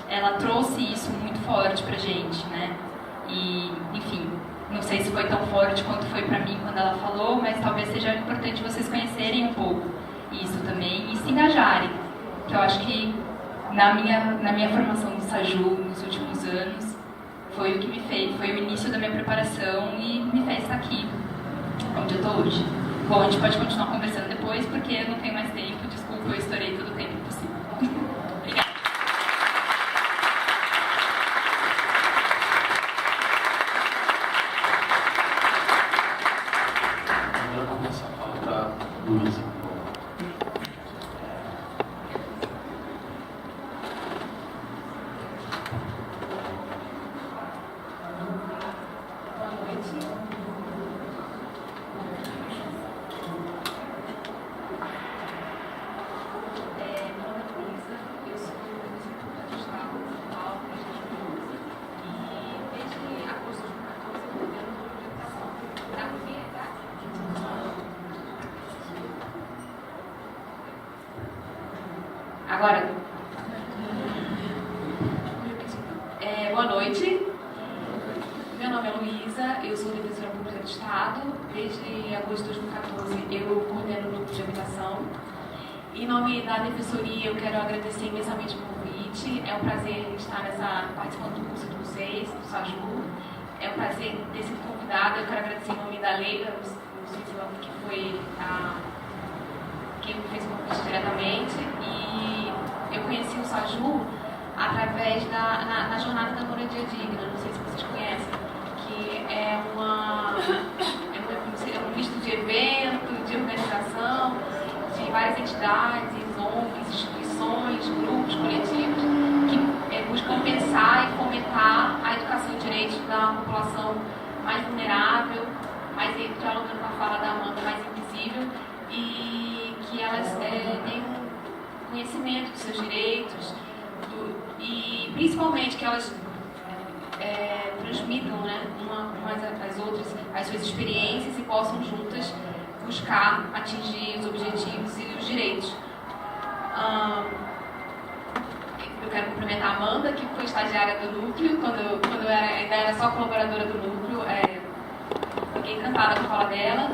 Ela trouxe isso muito forte pra gente, né? E, enfim, não sei se foi tão forte quanto foi pra mim quando ela falou, mas talvez seja importante vocês conhecerem um pouco isso também e se engajarem. Que eu acho que na minha formação do SAJU nos últimos anos foi o que me fez, foi o início da minha preparação e me fez estar aqui, onde eu estou hoje. Bom, a gente pode continuar conversando depois, porque eu não tenho mais tempo, desculpa, eu estourei todo o tempo possível. Obrigada. Agora vou começar a falar para Luísa. Agora, boa noite. Meu nome é Luísa, eu sou defensora pública do Estado. Desde agosto de 2014 eu coordeno o núcleo de habitação. Em nome da Defensoria, eu quero agradecer imensamente o convite. É um prazer estar participando do curso de vocês, do SAJU. É um prazer ter sido convidada. Eu quero agradecer em nome da Leila, não sei se ela que foi quem me fez o convite diretamente. E eu conheci o SAJU através na Jornada da Moradia Digna, não sei se vocês conhecem, que é um misto de evento, de organização, de várias entidades, ONGs, instituições, grupos, coletivos, que buscam pensar e fomentar a educação e direitos da população mais vulnerável, mais dialogando com a fala da Amanda, mais invisível, e que elas tenham conhecimento dos seus direitos, e principalmente que elas transmitam, né, umas às outras as suas experiências e possam juntas buscar atingir os objetivos e os direitos. Eu quero cumprimentar a Amanda, que foi estagiária do núcleo, quando eu ainda era só colaboradora do núcleo. Fiquei encantada com a fala dela.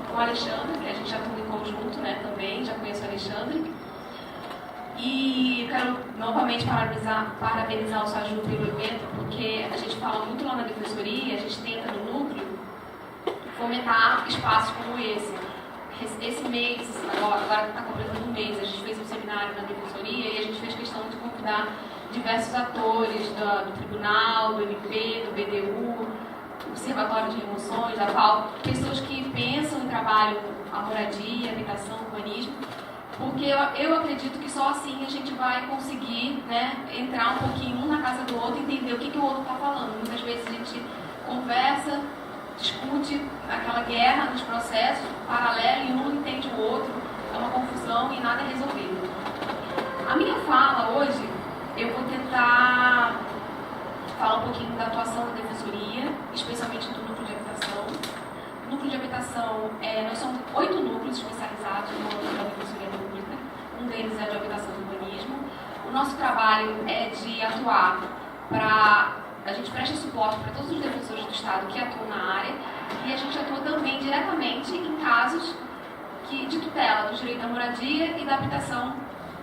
Com o Alexandre, que a gente já atua em conjunto, né, também, já conheço o Alexandre. E quero novamente parabenizar o SAJU pelo evento, porque a gente fala muito lá na Defensoria, a gente tenta no núcleo fomentar espaços como esse. Esse mês, agora que está completando um mês, a gente fez um seminário na Defensoria e a gente fez questão de convidar diversos atores do Tribunal, do MP, do BDU, do Observatório de Remoções, da FAO, pessoas que pensam em trabalho a moradia, habitação, urbanismo, porque eu acredito que só assim a gente vai conseguir, né, entrar um pouquinho um na casa do outro e entender o que o outro está falando. Muitas vezes a gente conversa, discute aquela guerra nos processos paralelos e um não entende o outro, é uma confusão e nada é resolvido. A minha fala hoje, eu vou tentar falar um pouquinho da atuação da Defensoria, especialmente do núcleo de habitação. O núcleo de habitação, nós somos 8 núcleos especializados no âmbito da Defensoria Pública, um deles é de habitação e urbanismo. O nosso trabalho é de atuar a gente presta suporte para todos os defensores do Estado que atuam na área e a gente atua também diretamente em casos de tutela do direito da moradia e da habitação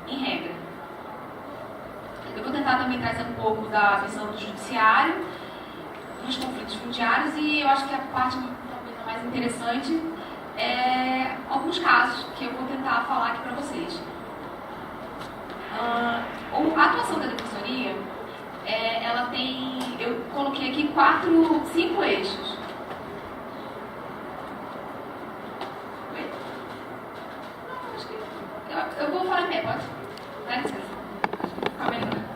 em regra. Eu vou tentar também trazer um pouco da visão do judiciário, dos conflitos fundiários, e eu acho que a parte talvez mais interessante é alguns casos que eu vou tentar falar aqui para vocês. A atuação da Defensoria, ela tem, eu coloquei aqui 5 eixos. Não, acho que eu vou falar em pé, pode? Dá licença. Calma aí.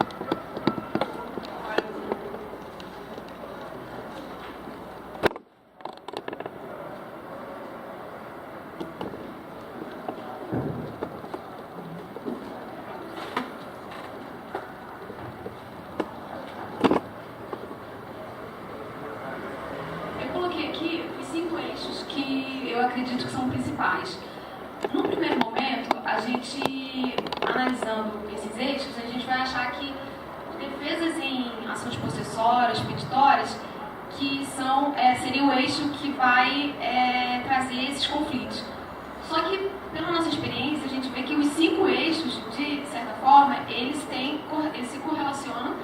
analisando esses eixos, a gente vai achar que defesas em ações possessórias, peditórias, que seria o eixo que vai trazer esses conflitos. Só que, pela nossa experiência, a gente vê que os 5 eixos, de certa forma, eles se correlacionam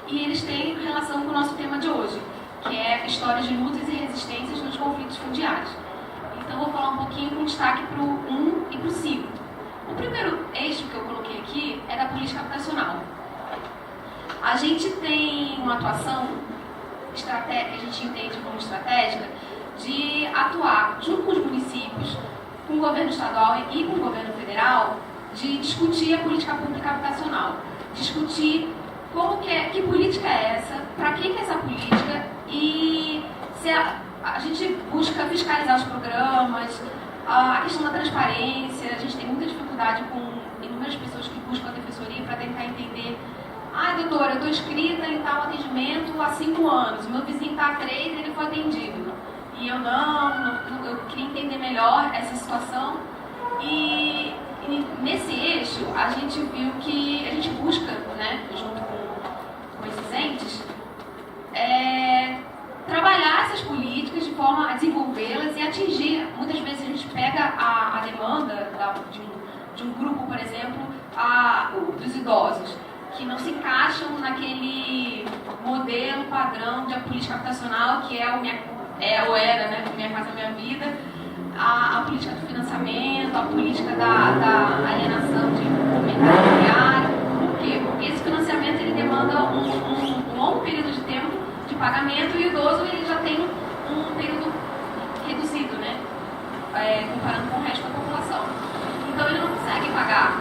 e eles têm relação com o nosso tema de hoje, que é histórias de lutas e resistências nos conflitos fundiários. Então, vou falar um pouquinho com destaque para o 1 e para o 5. O primeiro eixo que eu coloquei aqui é da política habitacional. A gente tem uma atuação que a gente entende como estratégica de atuar junto com os municípios, com o governo estadual e com o governo federal, de discutir a política pública habitacional, discutir que política é essa, para que é essa política e se a gente busca fiscalizar os programas, a questão da transparência. A gente tem muita dificuldade com inúmeras pessoas que buscam a defensoria para tentar entender: doutora, eu estou inscrita em tal atendimento há 5 anos, o meu vizinho está há 3 e ele foi atendido. E eu eu queria entender melhor essa situação. E nesse eixo, a gente viu que a gente busca, né, junto com esses entes, trabalhar essas políticas de forma a desenvolvê-las e atingir. Muitas vezes a gente pega a demanda de um grupo, por exemplo, dos idosos, que não se encaixam naquele modelo padrão de política habitacional que era, né, Minha Casa Minha Vida, a política do financiamento, a política da alienação de mercado imobiliário. Por quê? Porque esse financiamento ele demanda um longo período de tempo de pagamento e o idoso ele já tem um período reduzido, né, comparando com o resto da população. Então ele não consegue pagar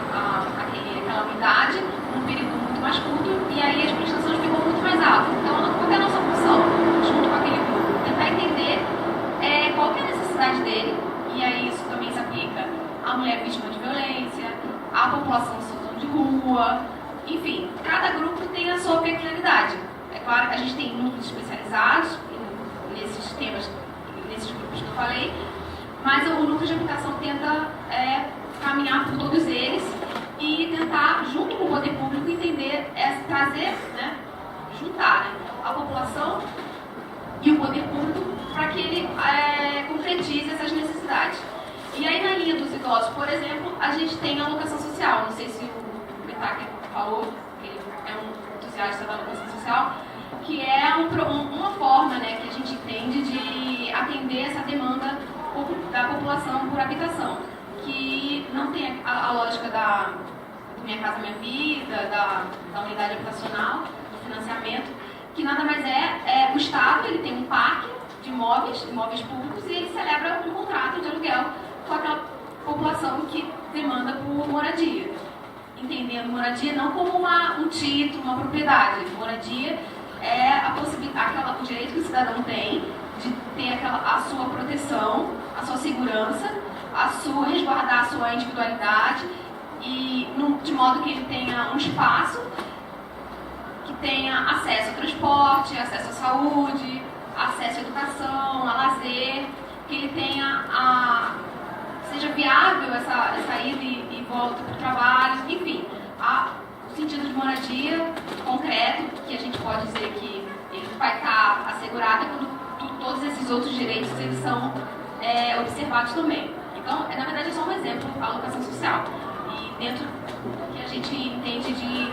aquela unidade num período muito mais curto e aí as prestações ficam muito mais altas. Então, qual é a nossa função junto com aquele grupo? Tentar entender qual é a necessidade dele, e aí isso também se aplica à mulher vítima de violência, à população em situação de rua, enfim, cada grupo tem a sua peculiaridade. É claro que a gente tem núcleos especializados nesses temas, nesses grupos que eu falei, mas o núcleo de habitação tenta caminhar por todos eles e tentar, junto com o poder público, entender, trazer, né, juntar, né, a população e o poder público para que ele concretize essas necessidades. E aí, na linha dos idosos, por exemplo, a gente tem a alocação social. Não sei se o Betaque falou, ele é um entusiasta da alocação social, que é uma forma, né, que a gente entende de atender essa demanda da população por habitação, que não tem a lógica da Minha Casa Minha Vida, da unidade habitacional, do financiamento, que nada mais o Estado ele tem um parque de imóveis públicos, e ele celebra um contrato de aluguel com aquela população que demanda por moradia. Entendendo moradia não como um título, uma propriedade. Moradia é o direito que o cidadão tem de ter a sua proteção, a sua segurança, resguardar a sua individualidade, e de modo que ele tenha um espaço que tenha acesso ao transporte, acesso à saúde, acesso à educação, a lazer, que ele seja viável essa ida e volta para o trabalho, enfim, o sentido de moradia concreto, que a gente pode dizer que ele vai estar assegurado quando todos esses outros direitos eles são observados também. Então, na verdade, é só um exemplo, a alocação social. E dentro do que a gente entende de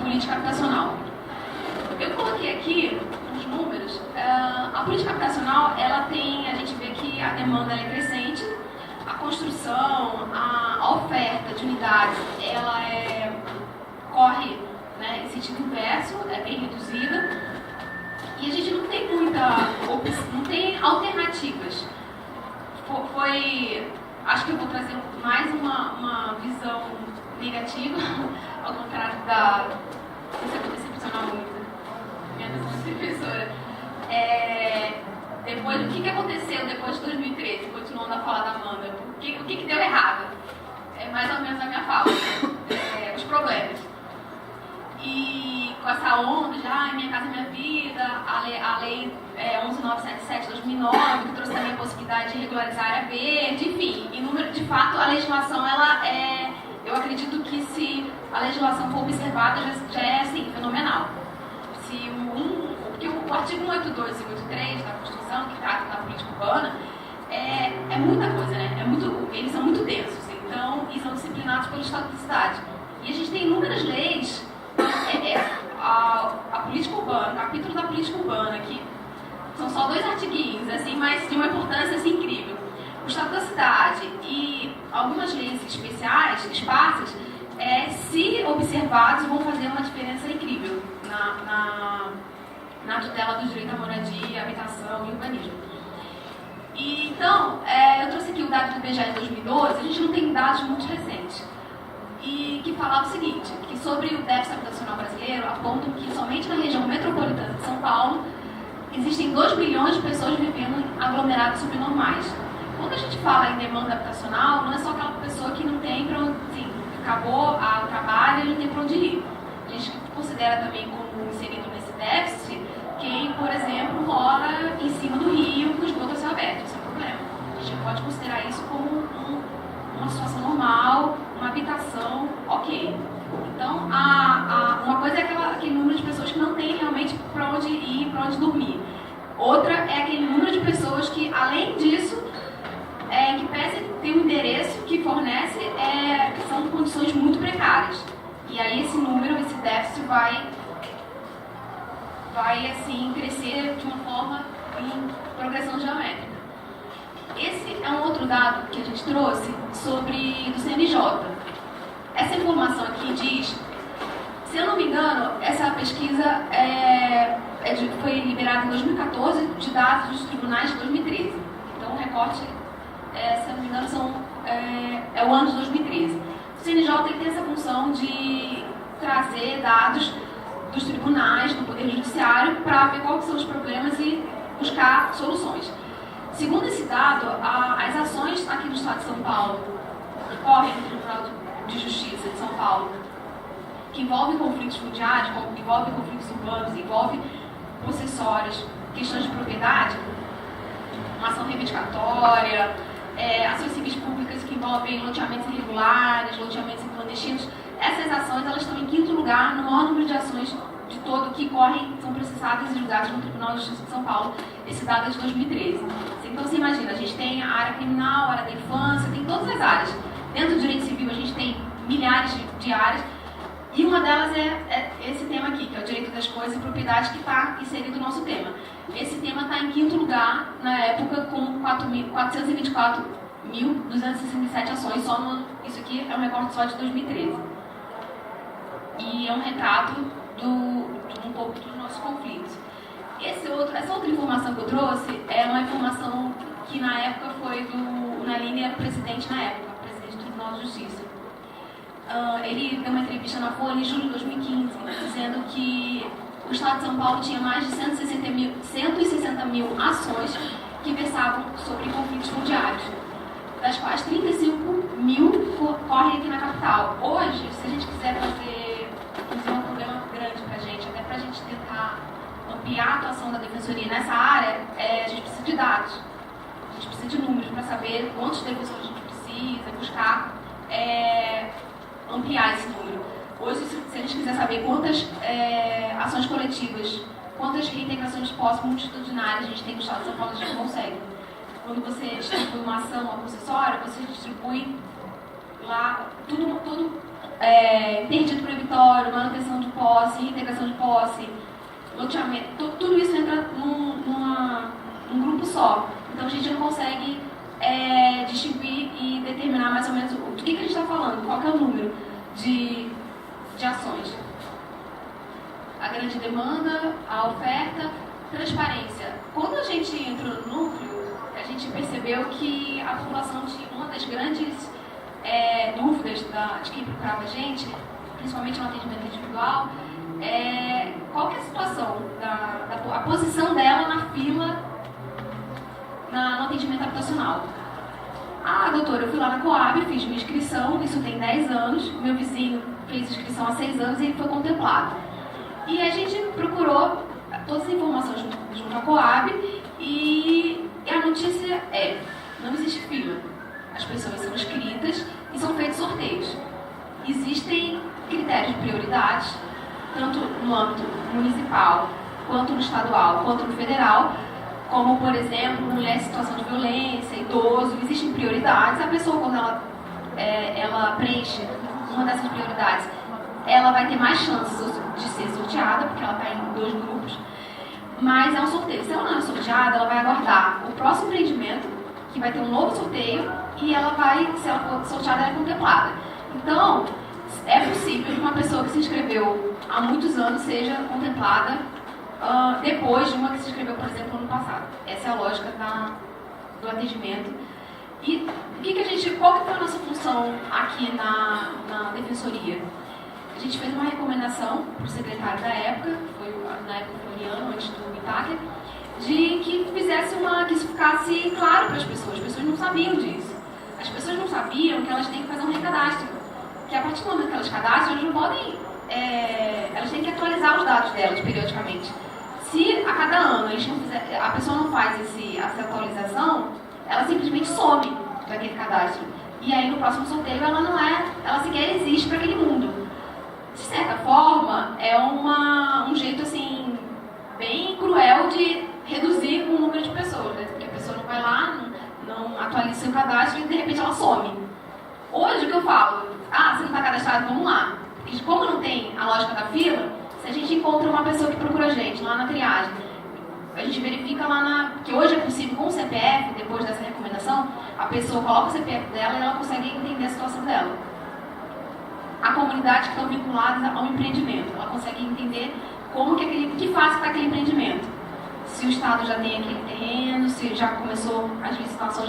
política habitacional. Eu coloquei aqui uns números. A política habitacional, a gente vê que a demanda é crescente, a construção, a oferta de unidades, ela corre, né, em sentido inverso, é bem reduzida, e a gente não tem não tem alternativas. Acho que eu vou trazer mais uma visão negativa, ao contrário isso é decepcionar muito minha professora. O que aconteceu depois de 2013, continuando a falar da Amanda? O que deu errado? É mais ou menos a minha fala. Os problemas. E com essa onda de Minha Casa Minha Vida, a lei 11977 de 2009, que trouxe também a possibilidade de regularizar a área verde, enfim, de fato a legislação, eu eu acredito que se a legislação for observada, já é assim, fenomenal. Porque o artigo 182 e 183 da Constituição, que trata da política urbana, é muita coisa, né? Eles são muito densos, então, e são disciplinados pelo Estado da Cidade. E a gente tem inúmeras leis, a política urbana, o capítulo da política urbana, que são só 2 artiguinhos, assim, mas de uma importância assim, incrível. O Estado da Cidade e algumas leis especiais, esparsas, se observados, vão fazer uma diferença incrível na tutela do direito à moradia, habitação e urbanismo. E, então, eu trouxe aqui o dado do IBGE de 2012, a gente não tem dados muito recentes, e que falava o seguinte, que sobre o déficit habitacional brasileiro, apontam que somente na região metropolitana de São Paulo existem 2 milhões de pessoas vivendo em aglomerados subnormais. Quando a gente fala em demanda habitacional, não é só aquela pessoa que não tem para onde, assim, acabou o trabalho e não tem para onde ir. A gente considera também como inserido nesse déficit quem, por exemplo, mora em cima do rio com o esgoto a céu aberto, sem problema. A gente pode considerar isso como uma situação normal, uma habitação ok. Então, uma coisa é aquele número de pessoas que não tem realmente para onde ir, para onde dormir. Outra é aquele número de pessoas que, além disso, que pese ter um endereço que fornece, são condições muito precárias. E aí esse número, esse déficit vai assim, crescer de uma forma em progressão geométrica. Esse é um outro dado que a gente trouxe do CNJ. Essa informação aqui diz, se eu não me engano, essa pesquisa foi liberada em 2014 de dados dos tribunais de 2013. Então o recorte, se eu não me engano, é o ano de 2013. O CNJ tem essa função de trazer dados dos tribunais, do Poder Judiciário, para ver quais são os problemas e buscar soluções. Segundo esse dado, as ações aqui no Estado de São Paulo, que correm no Tribunal de Justiça de São Paulo, que envolvem conflitos fundiários, envolvem conflitos urbanos, envolvem possessórios, questões de propriedade, uma ação reivindicatória, ações civis públicas que envolvem loteamentos irregulares, loteamentos clandestinos. Essas ações elas estão em 5º lugar no maior número de ações de todo que correm, são processadas e julgadas no Tribunal de Justiça de São Paulo. Esse dado é de 2013. Então você imagina, a gente tem a área criminal, a área da infância, tem todas as áreas. Dentro do direito civil a gente tem milhares de áreas, e uma delas é esse tema aqui, que é o direito das coisas e propriedade, que está inserido no nosso tema. Esse tema está em 5º lugar na época, com 4.424.267 ações, só no ano. Isso aqui é um recorte só de 2013. E é um retrato de um pouco dos nossos conflitos. Essa outra informação que eu trouxe é uma informação que na época foi na linha presidente na época, presidente do Tribunal de Justiça. Ele deu uma entrevista na Folha em julho de 2015, dizendo que o Estado de São Paulo tinha mais de 160 mil ações que versavam sobre conflitos fundiários, das quais 35 mil correm aqui na capital. Hoje, se a gente quiser fazer, inclusive, um problema grande para a gente, até para a gente tentar ampliar a atuação da Defensoria nessa área, a gente precisa de dados, a gente precisa de números para saber quantos defensores a gente precisa, buscar ampliar esse número. Hoje, se a gente quiser saber quantas ações coletivas, quantas reintegrações pós-multitudinárias a gente tem no Estado de São Paulo, a gente não consegue. Quando você distribui uma ação, uma possessória, você distribui lá tudo interdito proibitório, manutenção de posse, reintegração de posse, loteamento, tudo isso entra num grupo só. Então a gente não consegue distribuir e determinar mais ou menos do que a gente está falando, qual que é o número de ações. A grande demanda, a oferta, transparência. Quando a gente entrou no núcleo, a gente percebeu que a população tinha uma das grandes dúvidas de quem procurava a gente, principalmente no atendimento individual, qual que é a situação, a posição dela na fila no atendimento habitacional. Ah, doutora, eu fui lá na Coab, fiz minha inscrição, isso tem 10 anos, meu vizinho fez inscrição há 6 anos e ele foi contemplado. E a gente procurou todas as informações junto à Coab e a notícia não existe fila. As pessoas são inscritas e são feitos sorteios. existem critérios de prioridades, tanto no âmbito municipal, quanto no estadual, quanto no federal, como, por exemplo, mulher em situação de violência, idoso, existem prioridades. A pessoa, quando ela preenche uma dessas prioridades, ela vai ter mais chances de ser sorteada, porque ela está em 2 grupos, mas é um sorteio. Se ela não é sorteada, ela vai aguardar o próximo empreendimento, que vai ter um novo sorteio, e ela vai, se ela for sorteada, ela é contemplada. Então, é possível que uma pessoa que se inscreveu há muitos anos seja contemplada depois de uma que se inscreveu, por exemplo, no ano passado. Essa é a lógica do atendimento. E qual que foi a nossa função aqui na Defensoria? A gente fez uma recomendação para o secretário da época, na época foi o Liano, antes do Itaca, de que que isso ficasse claro para as pessoas não sabiam disso. As pessoas não sabiam que elas têm que fazer um recadastro, que a partir do momento que elas cadastram, elas não podem, elas têm que atualizar os dados delas periodicamente. Se a cada ano a pessoa não faz essa atualização, ela simplesmente some daquele cadastro. E aí no próximo sorteio ela sequer existe para aquele mundo. De certa forma, é um jeito assim, bem cruel de reduzir o número de pessoas, né? Porque a pessoa não vai lá, não atualiza seu cadastro e de repente ela some. Hoje o que eu falo? Você não está cadastrado, vamos lá. Porque como não tem a lógica da fila, se a gente encontra uma pessoa que procura a gente lá na triagem, a gente verifica que hoje é possível com o CPF, depois dessa recomendação, a pessoa coloca o CPF dela e ela consegue entender a situação dela. A comunidade que estão vinculadas ao empreendimento, ela consegue entender que fase está aquele empreendimento. Se o Estado já tem aquele terreno, se já começou, as licitações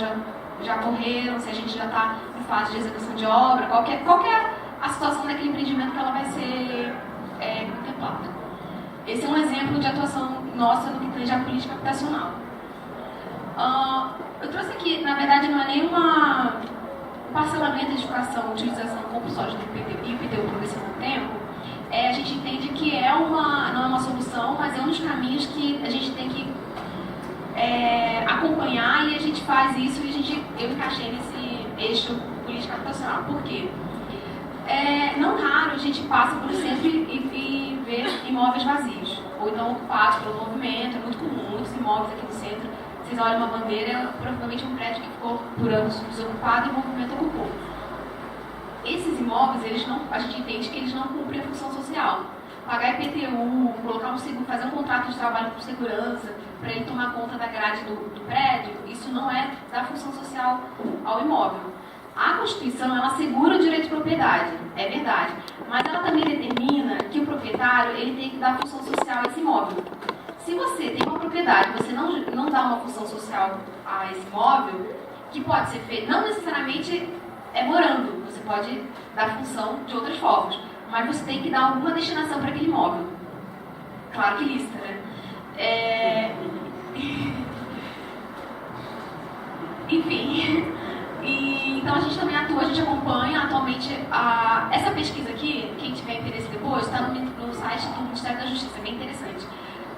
já correram, se a gente já está em fase de execução de obra, qual que é a situação daquele empreendimento que ela vai ser contemplada. Esse é um exemplo de atuação nossa no que tange a política habitacional. Eu trouxe aqui, na verdade, não é nenhuma parcelamento, edificação, utilização compulsória do IPTU progressivo no tempo. A gente entende que não é uma solução, mas é um dos caminhos que a gente tem que acompanhar, e a gente faz isso e eu encaixei nesse eixo política habitacional. Por quê? Não raro a gente passa por centro e vê imóveis vazios, ou então ocupados pelo movimento. É muito comum, muitos imóveis aqui no centro, vocês olham uma bandeira, provavelmente um prédio que ficou por anos desocupado e o movimento ocupou. Esses imóveis, a gente entende que eles não cumprem a função social. Pagar IPTU, colocar fazer um contrato de trabalho com segurança, para ele tomar conta da grade do prédio, isso não é da função social ao imóvel. A Constituição, ela assegura o direito de propriedade, é verdade, mas ela também determina que o proprietário ele tem que dar função social a esse imóvel. Se você tem uma propriedade e você não dá uma função social a esse imóvel, que pode ser feito, não necessariamente morando, você pode dar função de outras formas, mas você tem que dar alguma destinação para aquele imóvel. Claro que lista, né? Enfim, então a gente também atua, a gente acompanha atualmente essa pesquisa aqui, quem tiver interesse depois, está no site do Ministério da Justiça, é bem interessante.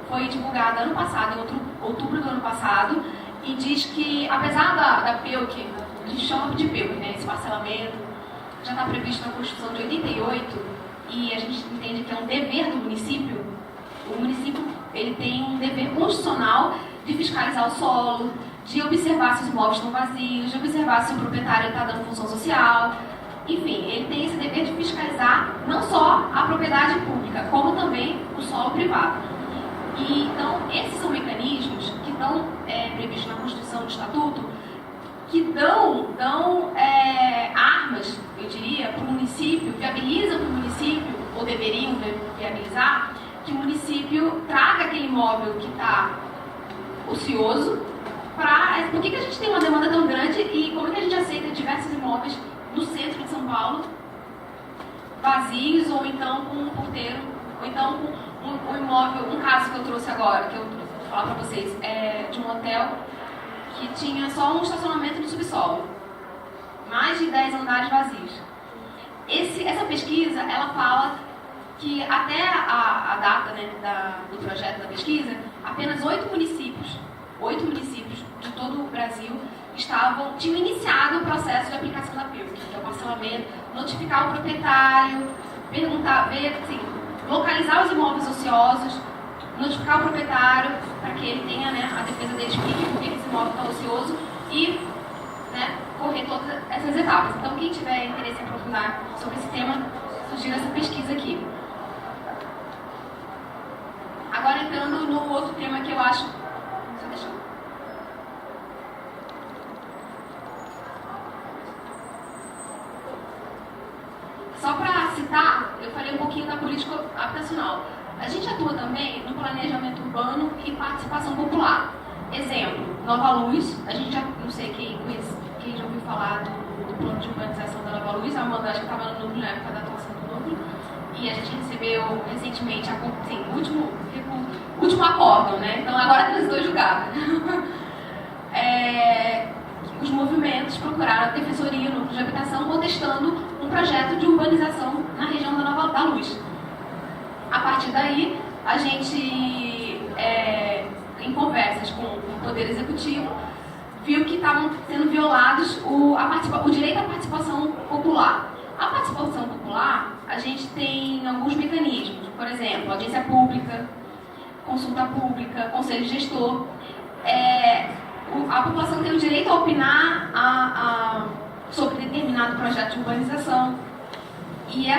Foi divulgada ano passado, em outubro do ano passado, e diz que, apesar da PEUC, a gente chama de PEUC, né, esse parcelamento, já está previsto na Constituição de 88, e a gente entende que é um dever do município. O município ele tem um dever constitucional de fiscalizar o solo, de observar se os imóveis estão vazios, de observar se o proprietário está dando função social. Enfim, ele tem esse dever de fiscalizar não só a propriedade pública, como também o solo privado. E, então, esses são mecanismos que estão previstos na Constituição do Estatuto, que dão armas, eu diria, para o município, viabilizam para o município, ou deveriam viabilizar, que o município traga aquele imóvel que está ocioso. Por que a gente tem uma demanda tão grande e como que a gente aceita diversos imóveis no centro de São Paulo vazios, ou então com um porteiro, ou então com um imóvel, um caso que eu trouxe agora, que eu vou falar para vocês, de um hotel que tinha só um estacionamento no subsolo, mais de 10 andares vazios. Essa pesquisa, ela fala que até a data, né, do projeto da pesquisa, apenas 8 municípios de todo o Brasil tinham iniciado o processo de aplicação da PILC, que é o parcelamento, notificar o proprietário, perguntar, ver, assim, localizar os imóveis ociosos, notificar o proprietário para que ele tenha, né, a defesa dele, explique por que esse imóvel está ocioso e, né, correr todas essas etapas. Então, quem tiver interesse em aprofundar sobre esse tema, sugiro essa pesquisa aqui. Agora, entrando no outro tema que eu acho... Só deixa eu... Só para citar, eu falei um pouquinho da política habitacional. A gente atua também no planejamento urbano e participação popular. Exemplo, Nova Luz, a gente já, não sei quem já ouviu falar do plano de urbanização da Nova Luz, a Amanda acho que estava no núcleo na época da atuação do núcleo, e a gente recebeu recentemente o último acórdão, né? Então agora transitou julgado. Os movimentos procuraram a Defensoria no Núcleo de Habitação contestando um projeto de urbanização na região da Luz. A partir daí, a gente, em conversas com o Poder Executivo, viu que estavam sendo violados o direito à participação popular. A participação popular, a gente tem alguns mecanismos, por exemplo, audiência pública, consulta pública, conselho gestor. A população tem o direito a opinar sobre determinado projeto de urbanização. E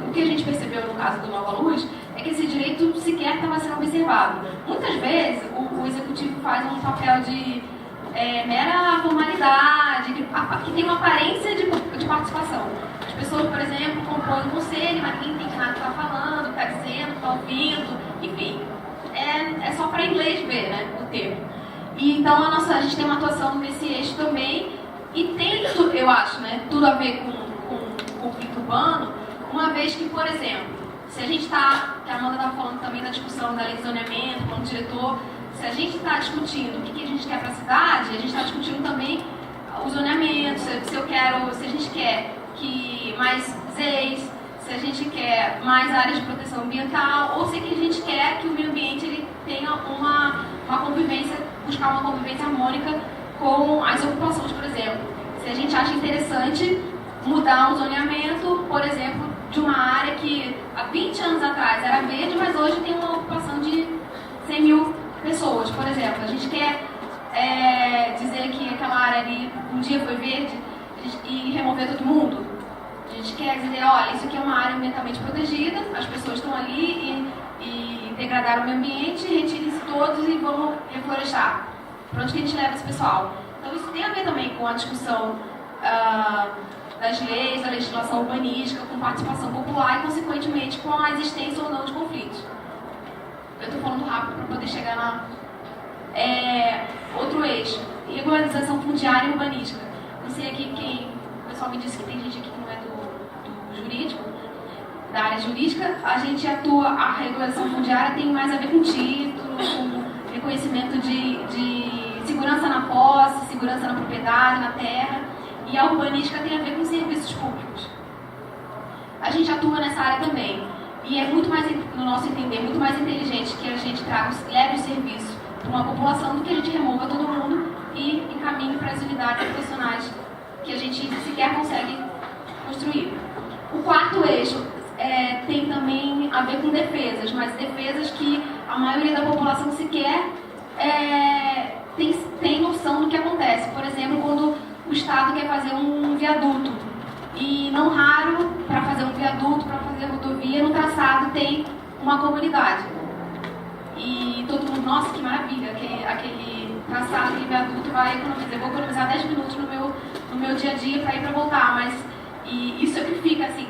o que a gente percebeu no caso do Nova Luz é que esse direito sequer estava sendo observado. Muitas vezes o executivo faz um papel de mera formalidade, que tem uma aparência de participação. As pessoas, por exemplo, compõem um conselho, mas ninguém entende nada que está falando, está dizendo, está ouvindo, enfim. É só para inglês ver, né, o termo. E então a gente tem uma atuação nesse eixo também, e tem, eu acho, né, tudo a ver com o conflito urbano, uma vez que, por exemplo, se a gente está, que a Amanda estava falando também da discussão da lei de zoneamento, plano diretor, se a gente está discutindo o que a gente quer para a cidade, a gente está discutindo também o zoneamento, se a gente quer que mais ZEIs, se a gente quer mais áreas de proteção ambiental, ou se a gente quer que o meio ambiente ele tenha uma convivência, buscar uma convivência harmônica com as ocupações, por exemplo. Se a gente acha interessante mudar um zoneamento, por exemplo, de uma área que há 20 anos atrás era verde, mas hoje tem uma ocupação de 100 mil pessoas, por exemplo. A gente quer dizer que aquela área ali um dia foi verde e remover todo mundo. A gente quer dizer, olha, isso aqui é uma área ambientalmente protegida, as pessoas estão ali e degradaram o meio ambiente, retirem-se todos e vamos reflorestar. Para onde que a gente leva esse pessoal? Então isso tem a ver também com a discussão das leis, da legislação urbanística, com participação popular e, consequentemente, com a existência ou não de conflitos. Eu estou falando rápido para poder chegar na... outro eixo, regularização fundiária e urbanística. Não sei aqui quem... O pessoal me disse que tem gente aqui que não é do jurídico, da área jurídica. A gente atua... A regularização fundiária tem mais a ver com título, com reconhecimento de segurança na posse, segurança na propriedade, na terra. E a urbanística tem a ver com serviços públicos. A gente atua nessa área também. E é muito mais, no nosso entender, muito mais inteligente que a gente leve o serviço para uma população do que a gente remova todo mundo e encaminhe para as unidades profissionais que a gente sequer consegue construir. O quarto eixo tem também a ver com defesas, mas defesas que a maioria da população sequer tem noção do que acontece. Por exemplo, quando o Estado quer fazer um viaduto. E não raro, para fazer um viaduto, para fazer rodovia, no traçado tem uma comunidade. E todo mundo, nossa, que maravilha, aquele traçado, aquele viaduto vai economizar, eu vou economizar 10 minutos no meu dia a dia para ir para voltar, mas isso é o que fica assim,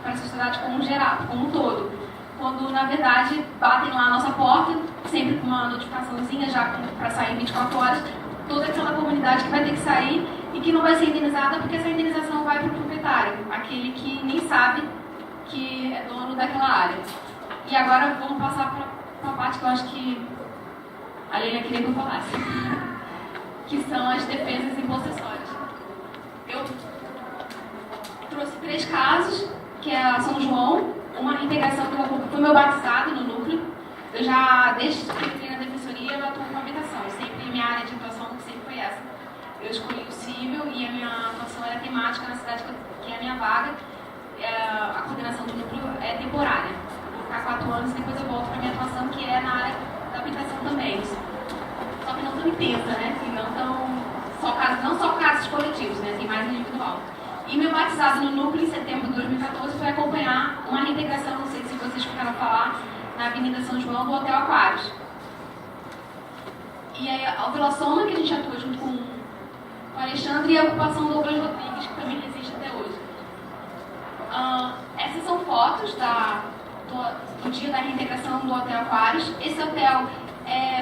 para a sociedade como um todo. Quando, na verdade, batem lá a nossa porta, sempre com uma notificaçãozinha já para sair em 24 horas, toda aquela comunidade que vai ter que sair e que não vai ser indenizada porque essa indenização vai para o proprietário, aquele que nem sabe que é dono daquela área. E agora vamos passar para a parte que eu acho que a Leila queria que eu falasse, que são as defesas impossessórias. Eu trouxe 3 casos, que é a São João, uma integração que foi meu batizado no núcleo. Eu já, desde que eu entrei na defensoria, eu atuo com habitação. Sempre minha área de atuação sempre foi eu escolhi o civil e a minha atuação era temática na cidade que é a minha vaga. A coordenação do núcleo é temporária. Vou ficar 4 anos e depois eu volto para a minha atuação, que é na área da habitação também. Só que não tão intensa, né? Assim, não só casos coletivos, né? Assim, mais individual. E meu batizado no núcleo em setembro de 2014 foi acompanhar uma reintegração, não sei se vocês escutaram falar, na Avenida São João, do Hotel Aquários. E aí a Vila Soma, que a gente atua junto com o Alexandre, e a ocupação do Douglas Rodrigues, que também resiste até hoje. Essas são fotos do dia da reintegração do Hotel Aquários. Esse hotel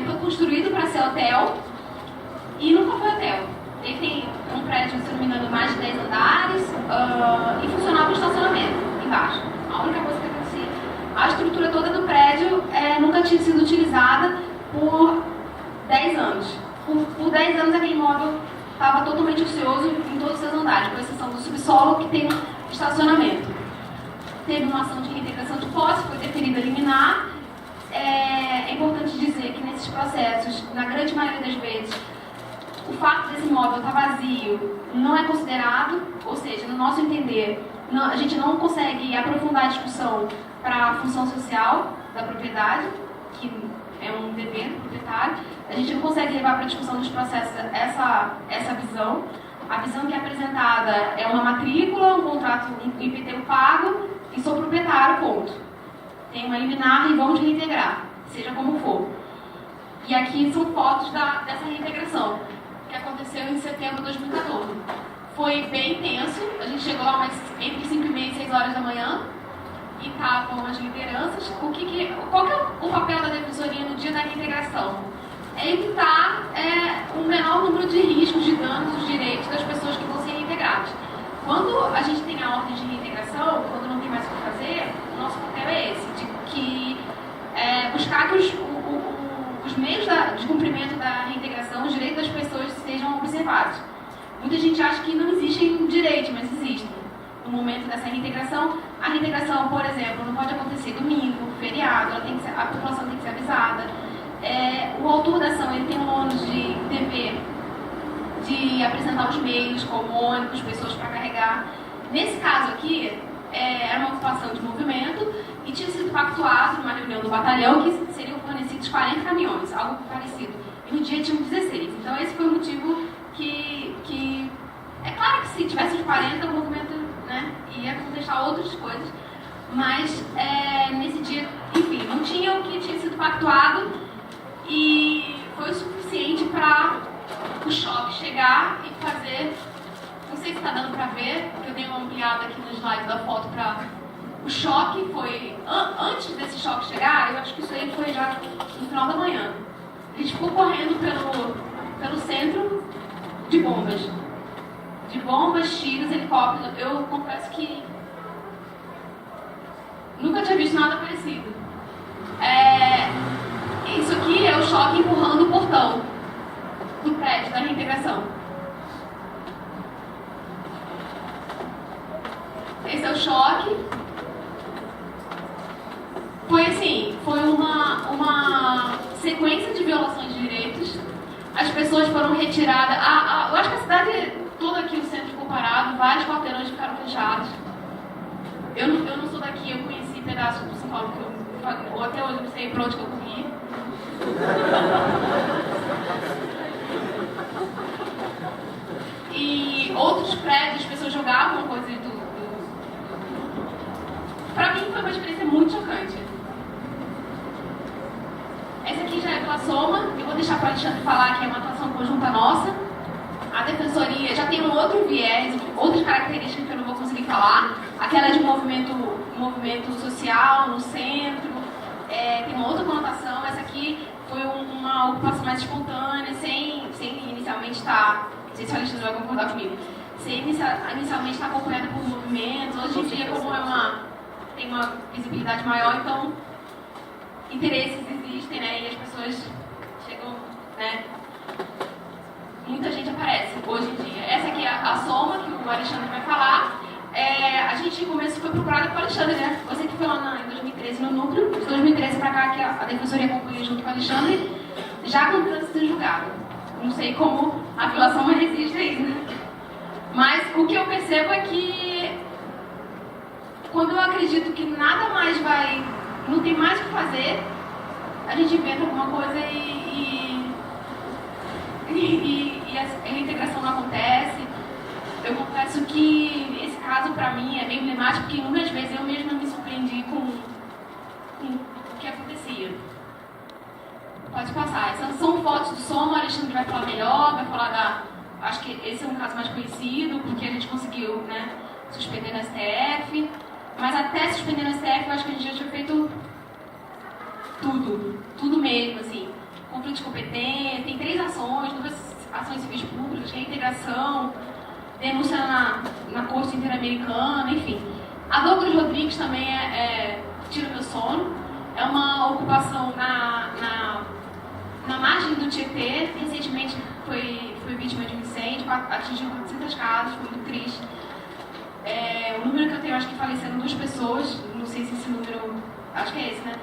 foi construído para ser hotel e nunca foi hotel. Ele tem um prédio, se não me engano, mais de 10 andares e funcionava um estacionamento embaixo. A única coisa que acontecia. A estrutura toda do prédio nunca tinha sido utilizada por 10 anos. Por 10 anos aquele imóvel estava totalmente ocioso em todos os seus andares, com exceção do subsolo, que tem estacionamento. Teve uma ação de reintegração de posse, foi deferida liminar. É importante dizer que nesses processos, na grande maioria das vezes, o fato desse imóvel estar vazio não é considerado, ou seja, no nosso entender, a gente não consegue aprofundar a discussão para a função social da propriedade, que é um dever do proprietário. A gente não consegue levar para a discussão dos processos essa visão. A visão que é apresentada é uma matrícula, um contrato, um IPTU pago e sou proprietário, ponto. Tem uma liminar e vamos reintegrar, seja como for. E aqui são fotos dessa reintegração, que aconteceu em setembro de 2014. Foi bem intenso, a gente chegou lá entre 5h30 e 6 horas da manhã, e estavam as lideranças. Qual que é o papel da defensoria no dia da reintegração? É evitar um menor número de riscos, de danos dos direitos das pessoas que vão ser reintegradas. Quando a gente tem a ordem de reintegração, quando não tem mais o que fazer, o nosso papel é esse, buscar que os meios de cumprimento da reintegração, os direitos das pessoas sejam observados. Muita gente acha que não existem direitos, mas existem. No momento dessa reintegração, a reintegração, por exemplo, não pode acontecer domingo, feriado, a população tem que ser avisada. O autor da ação ele tem um ônus de dever de apresentar os meios, como ônibus, pessoas para carregar. Nesse caso aqui, era uma ocupação de movimento e tinha sido pactuado numa reunião do batalhão que seriam fornecidos 40 caminhões, algo parecido. E no dia tinham 16. Então esse foi o motivo que é claro que se tivesse os 40, o movimento, né, ia contestar outras coisas, mas nesse dia, enfim, não tinha o que tinha sido pactuado e foi o suficiente para o choque chegar e fazer. Não sei se está dando para ver, porque eu dei uma ampliada aqui no slide da foto para. O choque foi. Antes desse choque chegar, eu acho que isso aí foi já no final da manhã. A gente ficou correndo pelo centro de bombas. De bombas, tiros, helicópteros. Eu confesso que nunca tinha visto nada parecido. Isso aqui é o choque empurrando o portão do prédio da reintegração. Esse é o choque. Foi assim, foi uma sequência de violações de direitos. As pessoas foram retiradas. Eu acho que a cidade toda aqui, o centro ficou parado, vários quarteirões ficaram fechados. Eu não sou daqui, eu conheci pedaços do São Paulo que eu até hoje não sei pra onde que eu corri. E outros prédios, as pessoas jogavam coisas Pra mim foi uma experiência muito chocante. Essa aqui já é pela Soma, eu vou deixar para o Alexandre falar que é uma atuação conjunta nossa. A defensoria já tem um outro viés, outras características que eu não vou conseguir falar. Aquela de movimento social no centro, tem uma outra conotação. Essa aqui foi uma ocupação mais espontânea, sem inicialmente estar, não sei se o Alexandre vai concordar comigo, sem inicialmente estar acompanhada por movimentos. Hoje em dia, como tem uma visibilidade maior, então interesses existem, né, e as pessoas chegam, né, muita gente aparece hoje em dia. Essa aqui é a Soma, que o Alexandre vai falar. A gente foi procurada pelo Alexandre, né? Você que foi lá em 2013 no núcleo, de 2013 para cá que a defensoria acompanha junto com o Alexandre, já com trânsito em julgado. não sei como a violação resiste ainda. Mas o que eu percebo é que quando eu acredito que nada mais vai, não tem mais o que fazer, a gente inventa alguma coisa e a reintegração não acontece. Eu confesso que esse caso, para mim, é bem emblemático, porque inúmeras vezes eu mesma me surpreendi com o que acontecia. Pode passar. Essas são fotos do Soma, o Alexandre vai falar melhor, vai falar da... Acho que esse é um caso mais conhecido, porque a gente conseguiu, né, suspender no STF. Mas até suspender no STF, eu acho que a gente já tinha feito tudo mesmo, assim. Conflito de competência, tem 3 ações, 2 ações civis públicas, reintegração, denúncia na Corte Interamericana, enfim. A Douglas Rodrigues também tira meu sono. É uma ocupação na margem do Tietê. Recentemente foi vítima de um incêndio, atingiu 400 casas, foi muito triste. O número que eu tenho, acho que faleceram 2 pessoas, não sei se esse número, acho que é esse, né?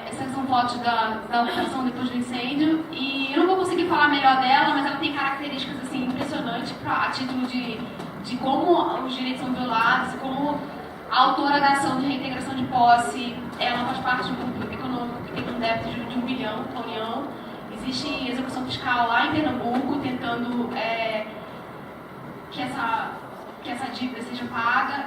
Essas são fotos da ocupação depois do incêndio, e eu não vou conseguir falar melhor dela, mas ela tem características assim, impressionantes a título de como os direitos são violados, como a autora da ação de reintegração de posse, ela faz parte de um grupo econômico que tem um débito de 1 bilhão com a União. Existe execução fiscal lá em Pernambuco tentando que essa dívida seja paga.